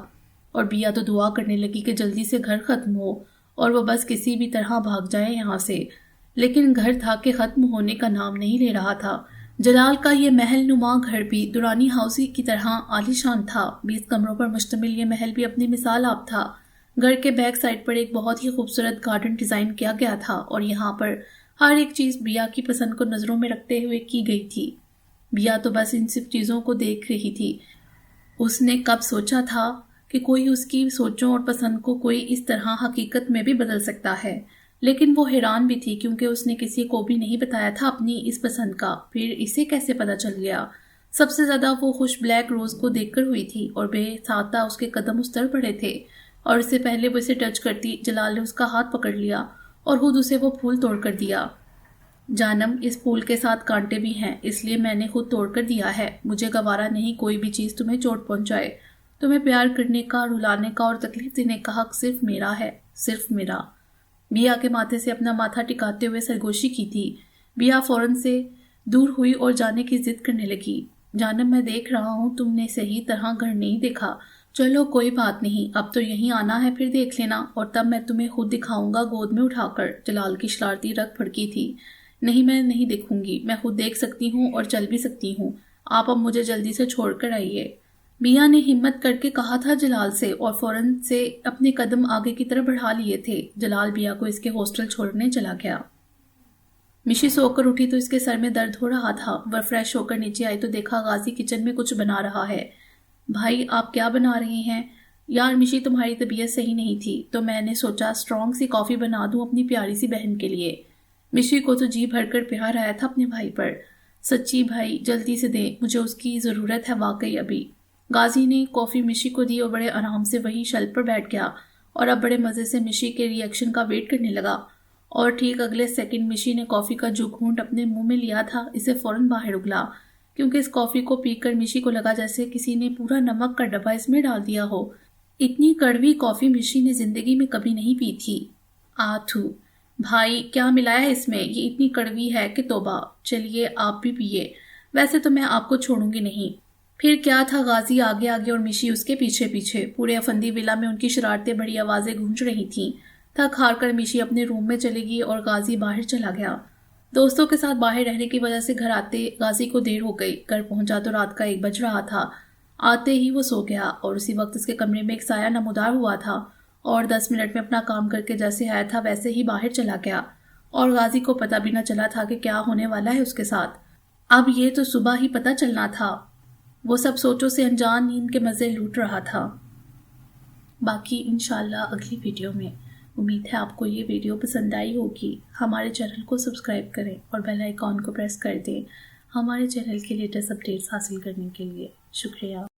اور بیا تو دعا کرنے لگی کہ جلدی سے گھر ختم ہو اور وہ بس کسی بھی طرح بھاگ جائے یہاں سے۔ لیکن گھر تھا کہ ختم ہونے کا نام نہیں لے رہا تھا۔ جلال کا یہ محل نما گھر بھی دورانی ہاؤسی کی طرح عالیشان تھا۔ 20 کمروں پر مشتمل یہ محل بھی اپنی مثال آپ تھا۔ گھر کے بیک سائڈ پر ایک بہت ہی خوبصورت گارڈن ڈیزائن کیا گیا تھا، اور یہاں پر ہر ایک چیز بیا کی پسند کو نظروں میں رکھتے ہوئے کی گئی تھی۔ بیا تو بس ان سب چیزوں کو دیکھ رہی تھی۔ اس نے کب سوچا تھا کہ کوئی اس کی سوچوں اور پسند کو کوئی اس طرح حقیقت میں بھی بدل سکتا ہے، لیکن وہ حیران بھی تھی، کیونکہ اس نے کسی کو بھی نہیں بتایا تھا اپنی اس پسند کا۔ پھر اسے کیسے پتہ چل گیا؟ سب سے زیادہ وہ خوش بلیک روز کو دیکھ کر ہوئی تھی، اور بے ساتھ اس کے قدم اس طرح پڑے تھے، اور اس سے پہلے وہ اسے ٹچ کرتی جلال نے اس کا ہاتھ پکڑ لیا اور خود اسے وہ پھول توڑ کر دیا۔ جانم، اس پھول کے ساتھ کانٹے بھی ہیں، اس لیے میں نے خود توڑ کر دیا ہے۔ مجھے گوارا نہیں کوئی بھی چیز تمہیں چوٹ پہنچائے۔ تمہیں پیار کرنے کا، رلانے کا اور تکلیف دینے کا حق صرف میرا ہے، صرف میرا۔ بیا کے ماتھے سے اپنا ماتھا ٹکاتے ہوئے سرگوشی کی تھی۔ بیا فوراً سے دور ہوئی اور جانے کی ضد کرنے لگی۔ جانم، میں دیکھ رہا ہوں تم نے صحیح طرح گھر نہیں دیکھا، چلو کوئی بات نہیں، اب تو یہیں آنا ہے، پھر دیکھ لینا، اور تب میں تمہیں خود دکھاؤں گا گود میں اٹھا کر۔ جلال کی شرارتی رگ پھڑکی تھی۔ نہیں، میں نہیں دیکھوں گی، میں خود دیکھ سکتی ہوں اور چل بھی سکتی ہوں، آپ اب مجھے جلدی سے چھوڑ کر آئیے، بیا نے ہمت کر کے کہا تھا جلال سے، اور فوراً سے اپنے قدم آگے کی طرف بڑھا لیے تھے۔ جلال بیا کو اس کے ہاسٹل چھوڑنے چلا گیا۔ مشی سو کر اٹھی تو اس کے سر میں درد ہو رہا تھا۔ وہ فریش ہو کر نیچے آئی تو دیکھا غازی کچن میں کچھ بنا رہا ہے۔ بھائی، آپ کیا بنا رہے ہیں؟ یار مشی، تمہاری طبیعت صحیح نہیں تھی تو میں نے سوچا اسٹرانگ سی کافی بنا دوں اپنی پیاری سی بہن کے لیے۔ مشی کو تو جی بھر کر پیار آیا تھا اپنے بھائی پر۔ سچی بھائی، جلدی سے دیں، مجھے اس کی ضرورت ہے واقعی ابھی۔ غازی نے کافی مشی کو دی اور بڑے آرام سے وہی شیلف پر بیٹھ گیا، اور اب بڑے مزے سے مشی کے ری ایکشن کا ویٹ کرنے لگا، اور ٹھیک اگلے سیکنڈ مشی نے کافی کا جو گھونٹ اپنے منہ میں لیا تھا اسے فوراً باہر اگلا۔ کیونکہ اس کافی کو پی کر مشی کو لگا جیسے کسی نے پورا نمک کا ڈبہ اس میں ڈال دیا ہو۔ اتنی کڑوی کافی مشی نے زندگی میں کبھی نہیں پی تھی۔ آتھو، بھائی کیا ملایا اس میں؟ یہ اتنی کڑوی ہے کہ توبہ۔ چلیے آپ بھی پیئے، ویسے تو میں آپ کو چھوڑوں گی نہیں۔ پھر کیا تھا، غازی آگے آگے اور مشی اس کے پیچھے پیچھے۔ پورے افندی ولا میں ان کی شرارتیں بڑی آوازیں گونج رہی تھیں۔ تھک ہار کر مشی اپنے روم میں چلے گئی اور غازی باہر چلا گیا۔ دوستوں کے ساتھ باہر رہنے کی وجہ سے گھر آتے غازی کو دیر ہو گئی۔ گھر پہنچا تو رات کا 1 بج رہا تھا۔ آتے ہی وہ سو گیا اور اسی وقت اس کے کمرے میں ایک سایہ نمودار ہوا تھا اور 10 منٹ میں اپنا کام کر کے جیسے آیا تھا ویسے ہی باہر چلا گیا، اور غازی کو پتہ بھی نہ چلا تھا کہ کیا ہونے والا ہے اس کے ساتھ۔ اب یہ تو صبح ہی پتہ چلنا تھا۔ وہ سب سوچوں سے انجان نیند کے مزے لوٹ رہا تھا۔ باقی انشاءاللہ اگلی ویڈیو میں۔ امید ہے آپ کو یہ ویڈیو پسند آئی ہوگی۔ ہمارے چینل کو سبسکرائب کریں اور بیل آئیکن کو پریس کر دیں ہمارے چینل کے لیٹسٹ اپڈیٹس حاصل کرنے کے لیے۔ شکریہ۔